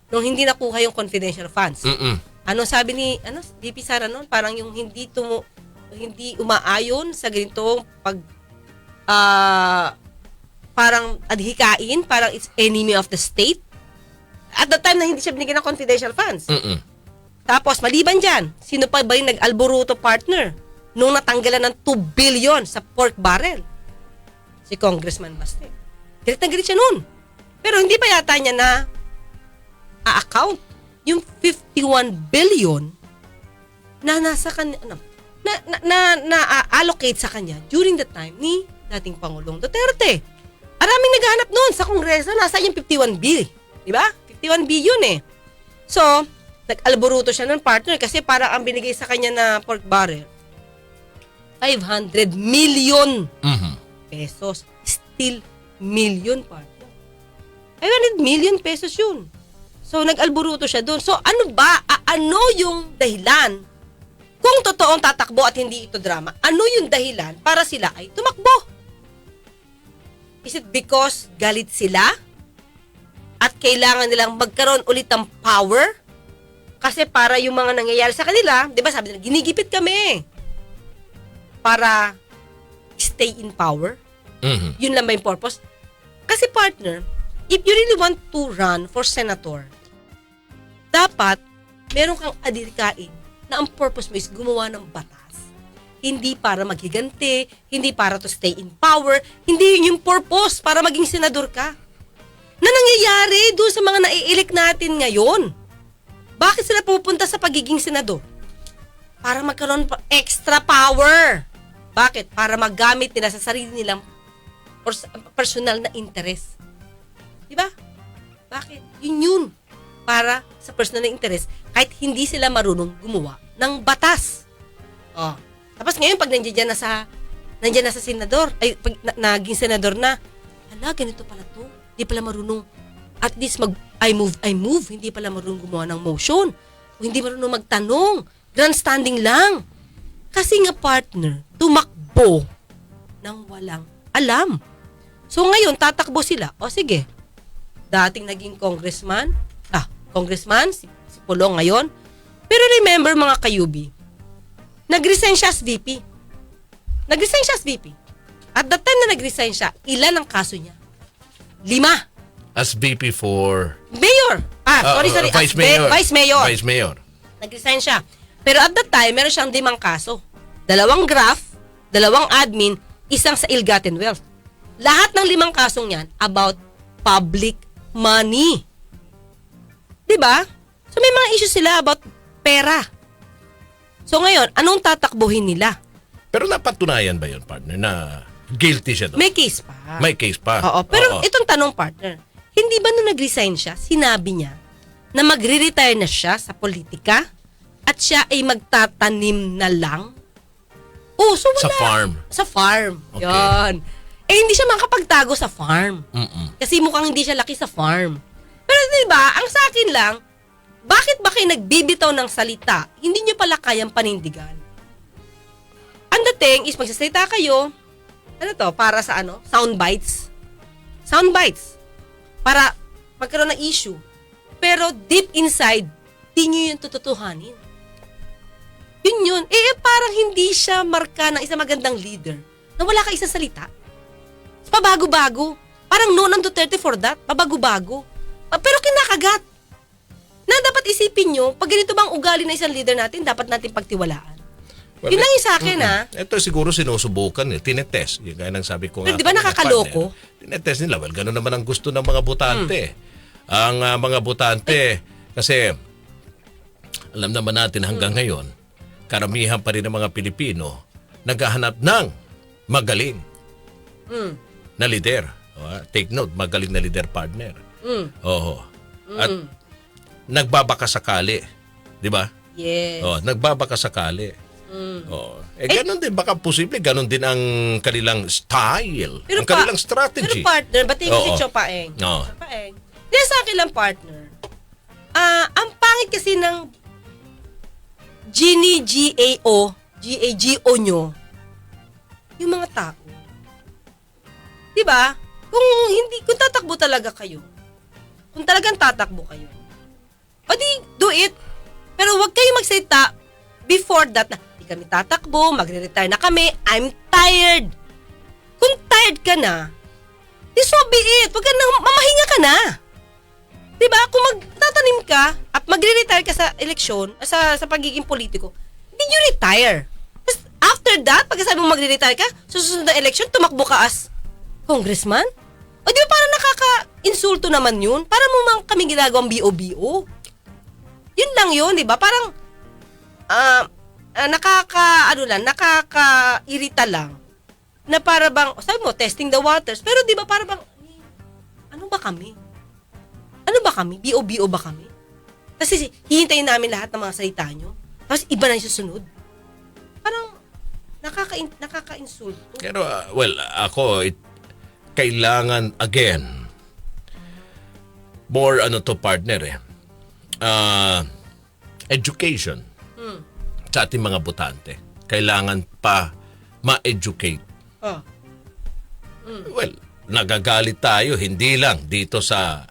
nung hindi nakuha yung confidential funds. Ano sabi ni VP Sara noon? Parang yung hindi umaayon sa ganitong parang adhikain, parang it's enemy of the state. At the time na hindi siya binigyan ng confidential funds. Tapos, maliban dyan, sino pa ba yung nag-alboruto partner nung natanggalan ng 2 billion sa pork barrel? Si Congressman Baste. Galit na galit siya noon. Pero hindi pa yata niya na a-account yung 51 billion na nasa kanya, na-allocate sa kanya during the time ni dating Pangulong Duterte. Maraming naghahanap noon sa Kongreso, nasa yung 51 billion. Diba? 51 billion eh. So, nag-alboruto siya ng partner kasi parang ang binigay sa kanya na pork barrel, 500 million pesos. Still million partner. 500 million pesos yun. So, nag-alboruto siya doon. So, ano yung dahilan? Kung totoong tatakbo at hindi ito drama, ano yung dahilan para sila ay tumakbo? Is it because galit sila? At kailangan nilang magkaroon ulit ng power? Kasi para yung mga nangyayari sa kanila, di ba sabi nila, ginigipit kami para stay in power. Yun lang ba yung purpose? Kasi partner, if you really want to run for senator, dapat meron kang adhikain na ang purpose mo is gumawa ng batas. Hindi para maghiganti, hindi para to stay in power, hindi yun yung purpose para maging senador ka. Na nangyayari doon sa mga naiilik natin ngayon. Bakit sila pupunta sa pagiging senador? Para magkaroon pa extra power. Bakit? Para magamit nila sa sarili nilang personal na interest. Diba? Bakit? Yun. Para sa personal na interest, kahit hindi sila marunong gumawa ng batas. Tapos ngayon, pag nandiyan na sa senador, pag naging senador na, ganito pala to. Hindi pala marunong, at least I move. Hindi pala marunong gumawa ng motion. O hindi marunong magtanong. Grandstanding lang. Kasi nga partner, tumakbo ng walang alam. So ngayon, tatakbo sila. O sige, dating naging congressman, si Pulong ngayon. Pero remember mga kayubi, nag-resign siya as VP. At the time na nag-resign siya, ilan ang kaso niya? 5. As VP for... Mayor. Vice Mayor. Vice Mayor. Nag-resign siya. Pero at that time, meron siyang 5 kaso. 2 graft, 2 admin, 1 sa ill-gotten wealth. Lahat ng 5 kasong yan about public money. Diba? So may mga issues sila about pera. So ngayon, anong tatakbuhin nila? Pero napatunayan ba yun, partner, na guilty siya doon? May case pa. Oo. Pero itong tanong, partner, hindi ba nung nag-resign siya, sinabi niya na magre-retire na siya sa politika at siya ay magtatanim na lang? So wala. Sa farm. Okay. Yan. Hindi siya makapagtago sa farm. Kasi mukhang hindi siya laki sa farm. Pero diba, ang sa akin lang, bakit ba kayo nagbibitaw ng salita? Hindi nyo pala kayang panindigan. Ang dating is magsasalita kayo, para sa sound bites. Sound bites. Para magkaroon ng issue. Pero deep inside, di nyo yung tututuhanin. Yun. Parang hindi siya marka ng isang magandang leader na wala ka isang salita. Pabago-bago. Parang no ng Duterte for that. Pabago-bago. Pero kinakagat. Na dapat isipin nyo, pag ganito bang ugali na isang leader natin, dapat natin pagtiwalaan. Yun lang yung sa akin, ha? Ito siguro sinusubukan, tinetest. Yung gaya ng sabi ko Pero nga. di ba nakakaloko? Tinetest nila. Well, gano'n naman ang gusto ng mga botante. Ang mga botante, kasi alam naman natin hanggang ngayon, karamihan pa rin ng mga Pilipino naghahanap ng magaling na leader. Take note, magaling na leader partner. Oo. At nagbabaka sakali. Di ba? Yes. Nagbabaka sakali. Ganon din, baka posible, ganon din ang kanilang style, ang kanilang strategy. Pero partner, batiin ko si Chopaeng. Chopaeng. Hindi sa akin lang, partner. Ang pangit kasi ng GAGO nyo, yung mga tao. Diba? Kung tatakbo talaga kayo, kung talagang tatakbo kayo, o di, do it. Pero wag kayo magsalita before that na, di kami tatakbo, magre-retire na kami, I'm tired. Kung tired ka na, di so be it. Wag ka nang mamahinga ka na. Diba? Kung magtatanim ka at magre-retire ka sa eleksyon, sa pagiging politiko, hindi nyo retire. After that, pagkasabi mo magre-retire ka, susunod na eleksyon, tumakbo ka as congressman? O di ba parang nakaka-insulto naman yun? Para mo mang kami ginagawang BO-BO. Yun lang yun, di ba? Parang, nakaka-irita lang. Na para bang, sabi mo, testing the waters. Pero di ba para bang, ano ba kami? Ano ba kami? BO-BO ba kami? Kasi hihintayin namin lahat ng mga salita nyo. Tapos iba na yung susunod. Parang, nakaka-insulto. Pero, ako, kailangan, again, more partner education sa ating mga botante. Kailangan pa ma-educate. Well, nagagalit tayo, hindi lang dito sa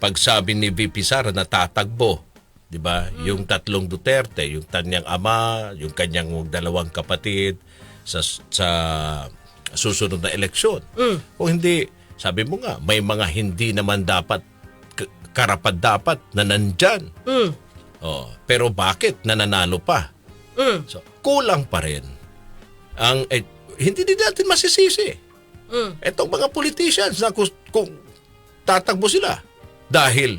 pagsabi ni VP Sara na tatakbo. Diba? Yung tatlong Duterte, yung kanyang ama, yung kanyang dalawang kapatid sa susunod na eleksyon. Kung hindi, sabi mo nga, may mga hindi naman dapat karapat-dapat na nandyan. Pero bakit nananalo pa? So, kulang pa rin. Hindi din natin masisisi. Etong mga politicians na kung tatakbo sila dahil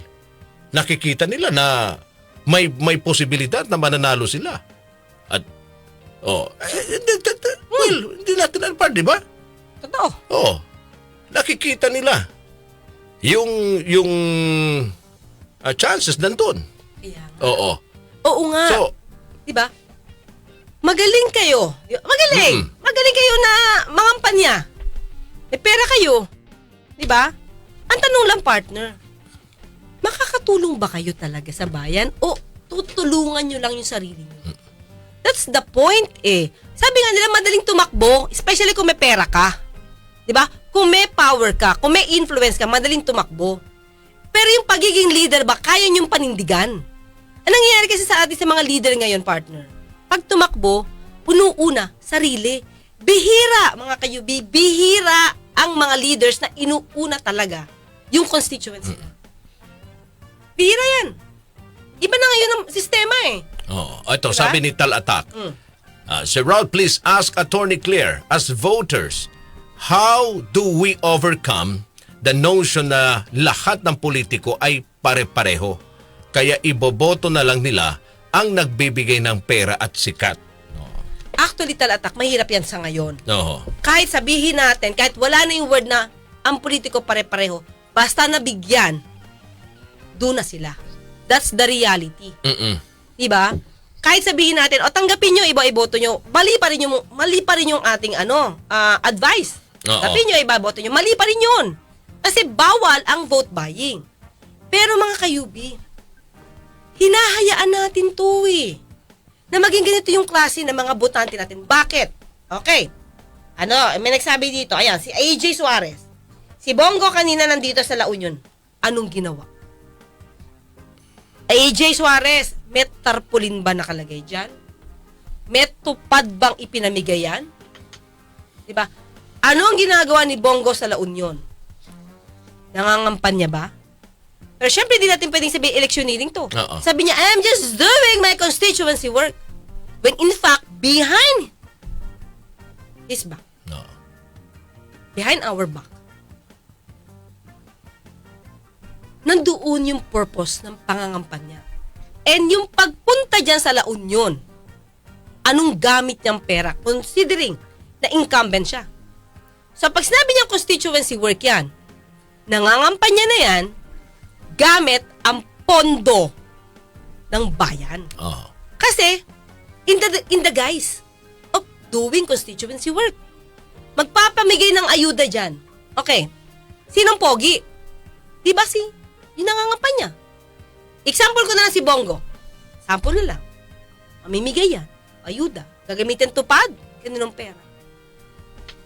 nakikita nila na may posibilidad na mananalo sila. At hindi natin alpar, di ba? Totoo. Nakikita nila yung chances nandun. Oo nga. So, di ba? Magaling kayo. Magaling kayo na mangampanya. May pera kayo. Di ba? Ang tanong lang, partner, makakatulong ba kayo talaga sa bayan o tutulungan nyo lang yung sarili nyo? That's the point Sabi nga nila madaling tumakbo, especially kung may pera ka. 'Di ba? Kung may power ka, kung may influence ka, madaling tumakbo. Pero yung pagiging leader ba, kaya niyong panindigan? Ang nangyayari kasi sa atin sa mga leader ngayon, partner, pag tumakbo, unuuna, sarili. Bihira, mga kayubi, bihira ang mga leaders na inuuna talaga yung constituency. Bihira yan. Iba na ngayon ang sistema Ito, diba? Sabi ni Tal Attack, Sir Raul, please ask Attorney Claire, as voters, how do we overcome the notion na lahat ng politiko ay pare-pareho? Kaya iboboto na lang nila ang nagbibigay ng pera at sikat. Actually, Tal Attack, mahirap yan sa ngayon. Kahit sabihin natin, kahit wala na yung word na ang politiko pare-pareho, basta nabigyan, doon na sila. That's the reality. Diba? Kahit sabihin natin, tanggapin nyo, iba-iboto nyo, mali pa rin yung ating advice. Tanggapin nyo, iba-iboto nyo, mali pa rin yun. Kasi bawal ang vote buying. Pero mga kayubi, hinahayaan natin to na maging ganito yung klase ng mga botante natin. Bakit? Okay. May nagsabi dito, ayan, si AJ Suarez. Si Bongo kanina nandito sa La Union. Anong ginawa? AJ Suarez, may tarpaulin ba nakalagay dyan? May tupad bang ipinamigay yan? Diba? Ano ang ginagawa ni Bongo sa La Union? Nangangampanya ba? Pero syempre, di natin pwedeng sabihin electioneering to. Oo. Sabi niya, I'm just doing my constituency work. When in fact, behind his back. Behind our back. Nandoon yung purpose ng pangangampanya. And yung pagpunta dyan sa La Union, anong gamit niyang pera? Considering na incumbent siya. So pag sinabi niyang constituency work yan, nangangampanya na yan, gamit ang pondo ng bayan. Kasi, in the guise of doing constituency work, magpapamigay ng ayuda dyan. Okay, sinong pogi? Diba yung nangangampanya? Example ko na lang si Bongo. Sample na lang. Mamimigay yan. Ayuda. Gagamitin tupad. Kaninong pera.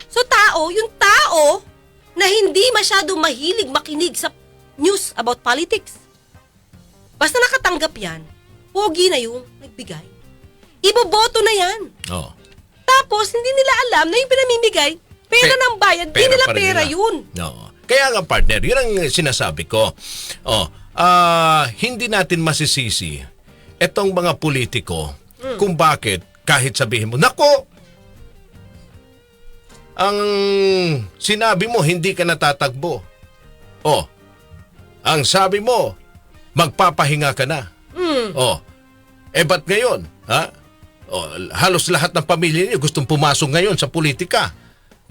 So yung tao na hindi masyado mahilig makinig sa news about politics. Basta nakatanggap yan, pogi na yung nagbigay. Iboboto na yan. Tapos, hindi nila alam na yung pinamimigay, pera ng bayan, di nila pa rin pera nila. yun. Kaya nga partner, yun ang sinasabi ko. Hindi natin masisisi etong mga politiko kung bakit kahit sabihin mo, nako, ang sinabi mo hindi ka natatakbo. Ang sabi mo, magpapahinga ka na. Ba't ngayon? Halos lahat ng pamilya niyo gustong pumasok ngayon sa politika.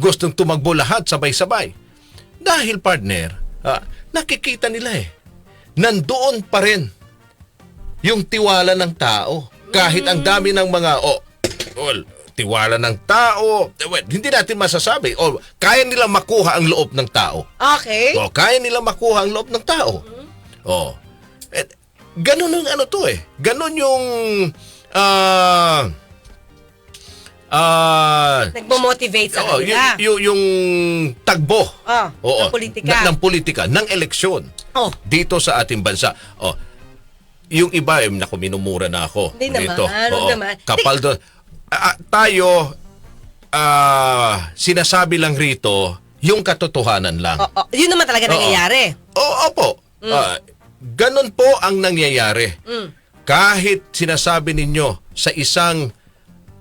Gustong tumakbo lahat sabay-sabay. Dahil partner, nakikita nila nandoon pa rin yung tiwala ng tao. Kahit ang dami ng mga, tiwala ng tao, hindi natin masasabi. Kaya nila makuha ang loob ng tao. Okay. Kaya nila makuha ang loob ng tao. Ganun yung Ganun yung nagmo-motivate sa kanila. Yung tagbo ng politika. ng politika, ng eleksyon dito sa ating bansa. Yung iba, minumura na ako. Hindi dito. naman. Kapal doon. Tayo, sinasabi lang rito, yung katotohanan lang. Yun naman talaga nangyayari. Opo. Ganon po ang nangyayari. Kahit sinasabi ninyo sa isang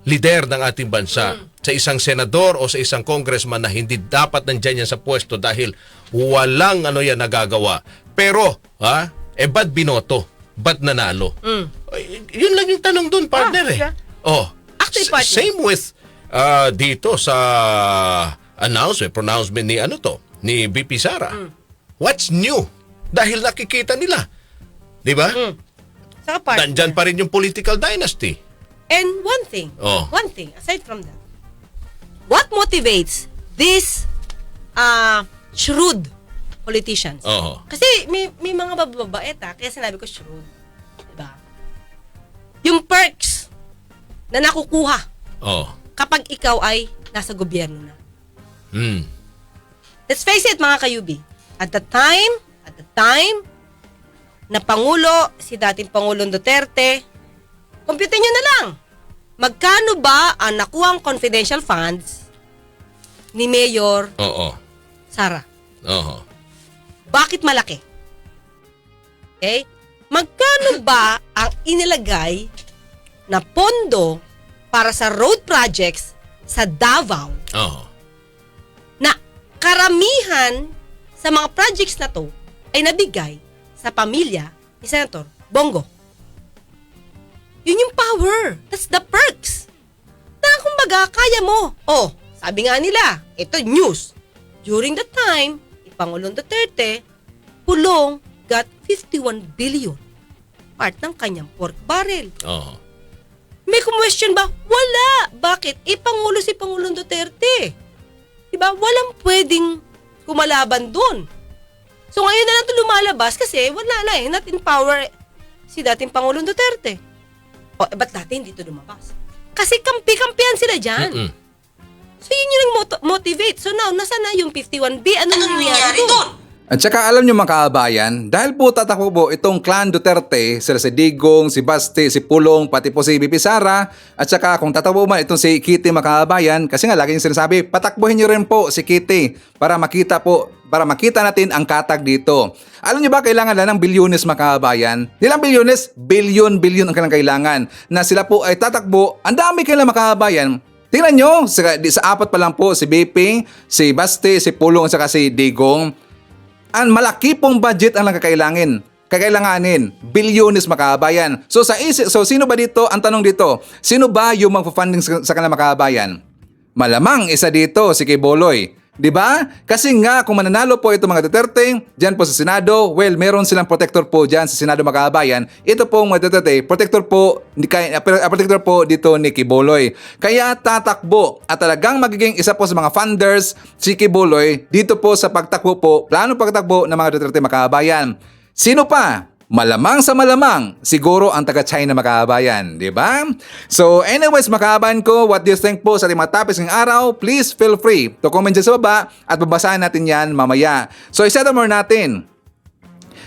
lider ng ating bansa, sa isang senador o sa isang congressman na hindi dapat nandyan yan sa pwesto dahil walang nagagawa. Pero, ba't binoto? Ba't nanalo? Yun lang yung tanong dun, partner same with dito sa pronouncement ni VP Sara. What's new? Dahil nakikita nila. Di ba? Nandyan pa rin yung political dynasty. And one thing, aside from that, what motivates these shrewd politicians? Kasi may mga bababait kaya sinabi ko shrewd. Diba? Yung perks na nakukuha kapag ikaw ay nasa gobyerno na. Let's face it, mga kayubi. At the time na Pangulo, si dating Pangulong Duterte, computin nyo na lang. Magkano ba ang nakuhang confidential funds ni Mayor Sara? Bakit malaki? Okay? Magkano ba ang inilagay na pondo para sa road projects sa Davao? Na karamihan sa mga projects na to ay nabigay sa pamilya ni Senator Bongo. Yun yung power. That's the perks. Na kumbaga, kaya mo. Sabi nga nila, ito news. During the time, Pangulong Duterte, Pulong got 51 billion. Part ng kanyang pork barrel. May question ba? Wala. Bakit? Pangulo si Pangulong Duterte. Diba? Walang pwedeng kumalaban dun. So ngayon na lang ito lumalabas kasi wala na not in power si dating Pangulong Duterte. Ba't dati hindi ito lumabas? Kasi kampi-kampihan sila dyan. So yun yung motivate. So now, nasa na yung 51B? Ano nangyayari doon? At saka alam nyo mga kababayan, dahil po tatakbo po itong clan Duterte, sila si Digong, si Basti, si Pulong, pati po si VP Sara, at saka kung tatakbo man itong si Kitty mga kababayan, kasi nga lagi yung sinasabi, patakbuhin nyo rin po si Kitty para makita natin ang katag dito. Alam nyo ba kailangan lang ng bilyones mga kababayan? Nilang bilyones? Bilyon ang kailangan kailangan na sila po ay tatakbo. Ang dami kailangan mga kababayan. Tingnan nyo, sa apat pa lang po si BP, si Basti, si Pulong, at saka si Digong. Ang malaki pong budget ang kakailanganin, bilyones makabayan. So sino ba dito? Ang tanong dito, sino ba yung magpo-funding sa kanila makabayan? Malamang isa dito si Kiboloy. 'Di ba? Kasi nga kung mananalo po itong mga Duterte diyan po sa Senado, well, meron silang protector po diyan sa Senado makabayan. Ito pong mga Duterte, protector po dito ni Kiboloy. Kaya tatakbo at talagang magiging isa po sa mga funders si Kiboloy dito po sa pagtakbo po, plano pagtakbo ng mga Duterte makabayan. Sino pa? Malamang sa malamang, siguro ang taga-China makabayan, di ba? So anyways, makabayan ko, what do you think po sa ating mga topics ng araw? Please feel free to comment dyan sa baba at babasahin natin yan mamaya. So i-settle more natin.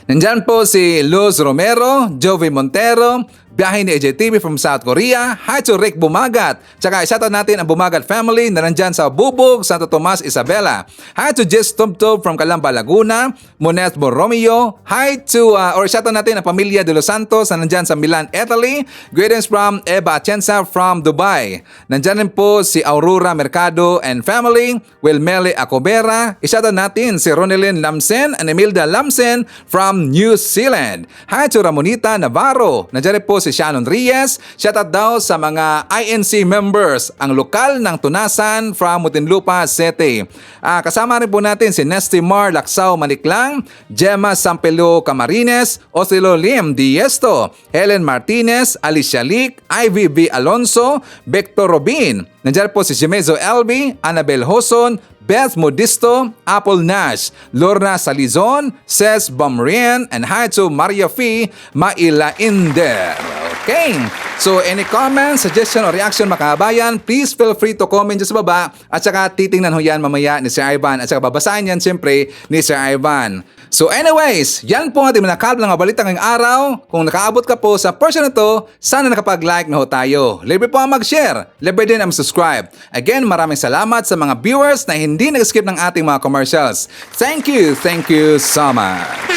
Nandyan po si Luz Romero, Jovi Montero, biyahe ni AJTV from South Korea. Hi to Rick Bumagat. Tsaka shoutout natin ang Bumagat family na nandyan sa Bubog, Santo Tomas, Isabela. Hi to Jess Tubtub from Calamba, Laguna. Monet Borromeo. Hi to, shoutout natin ang pamilya de Los Santos na nandyan sa Milan, Italy. Greetings from Eva Atienza from Dubai. Nandyan rin po si Aurora Mercado and family. Wilmele Acobera. Shoutout natin si Ronelyn Lamsen and Emilda Lamsen from New Zealand. Hi to Ramonita Navarro. Nandyan rin po si Shannon Reyes. Shoutout daw sa mga INC members, ang lokal ng Tunasan from Muntinlupa City. Kasama rin po natin si Nesty Mar Laksao Maniklang, Gemma Sampelo Camarines, Osilo Lim Diesto, Helen Martinez, Alicia Lic, Ivy B. Alonso, Victor Robin. Nandiyan po si Jimezo Elby, Annabel Hoson, Beth Modisto, Apple Nash, Lorna Salizon, Ces Bomrien, and hi to Maria Fee Mailainder. Okay, so any comments, suggestion, or reaction makabayan, please feel free to comment dyan sa baba at saka titingnan ho yan mamaya ni Sir Ivan at saka babasahin yan siyempre ni Sir Ivan. So anyways, yan po ating manakal ng balita ngayong araw. Kung nakaabot ka po sa portion na to, sana nakapag-like na ho tayo. Libre po ang mag-share, libre din ang subscribe. Again, maraming salamat sa mga viewers na hindi nag-skip ng ating mga commercials. Thank you so much.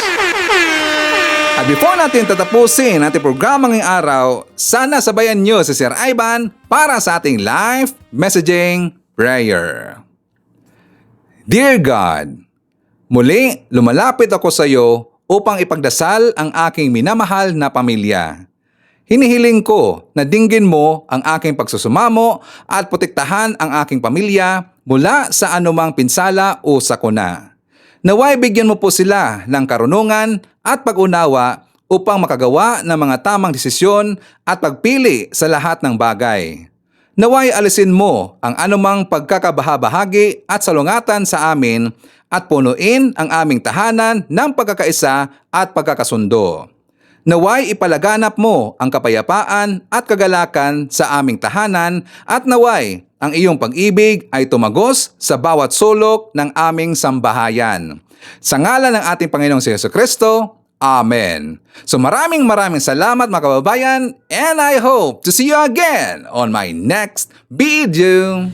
At before natin tatapusin ating programa ngayong araw, sana sabayan nyo si Sir Ivan para sa ating live messaging prayer. Dear God, muli lumalapit ako sa iyo upang ipagdasal ang aking minamahal na pamilya. Hinihiling ko na dinggin mo ang aking pagsusumamo at protektahan ang aking pamilya mula sa anumang pinsala o sakuna. Naway bigyan mo po sila ng karunungan at pag-unawa upang makagawa ng mga tamang desisyon at pagpili sa lahat ng bagay. Naway alisin mo ang anumang pagkakabahabahagi at salungatan sa amin at punuin ang aming tahanan ng pagkakaisa at pagkakasundo. Naway ipalaganap mo ang kapayapaan at kagalakan sa aming tahanan at naway ang iyong pag-ibig ay tumagos sa bawat sulok ng aming sambahayan. Sa ngalan ng ating Panginoong si Jesucristo, Amen. So maraming salamat mga kababayan and I hope to see you again on my next video.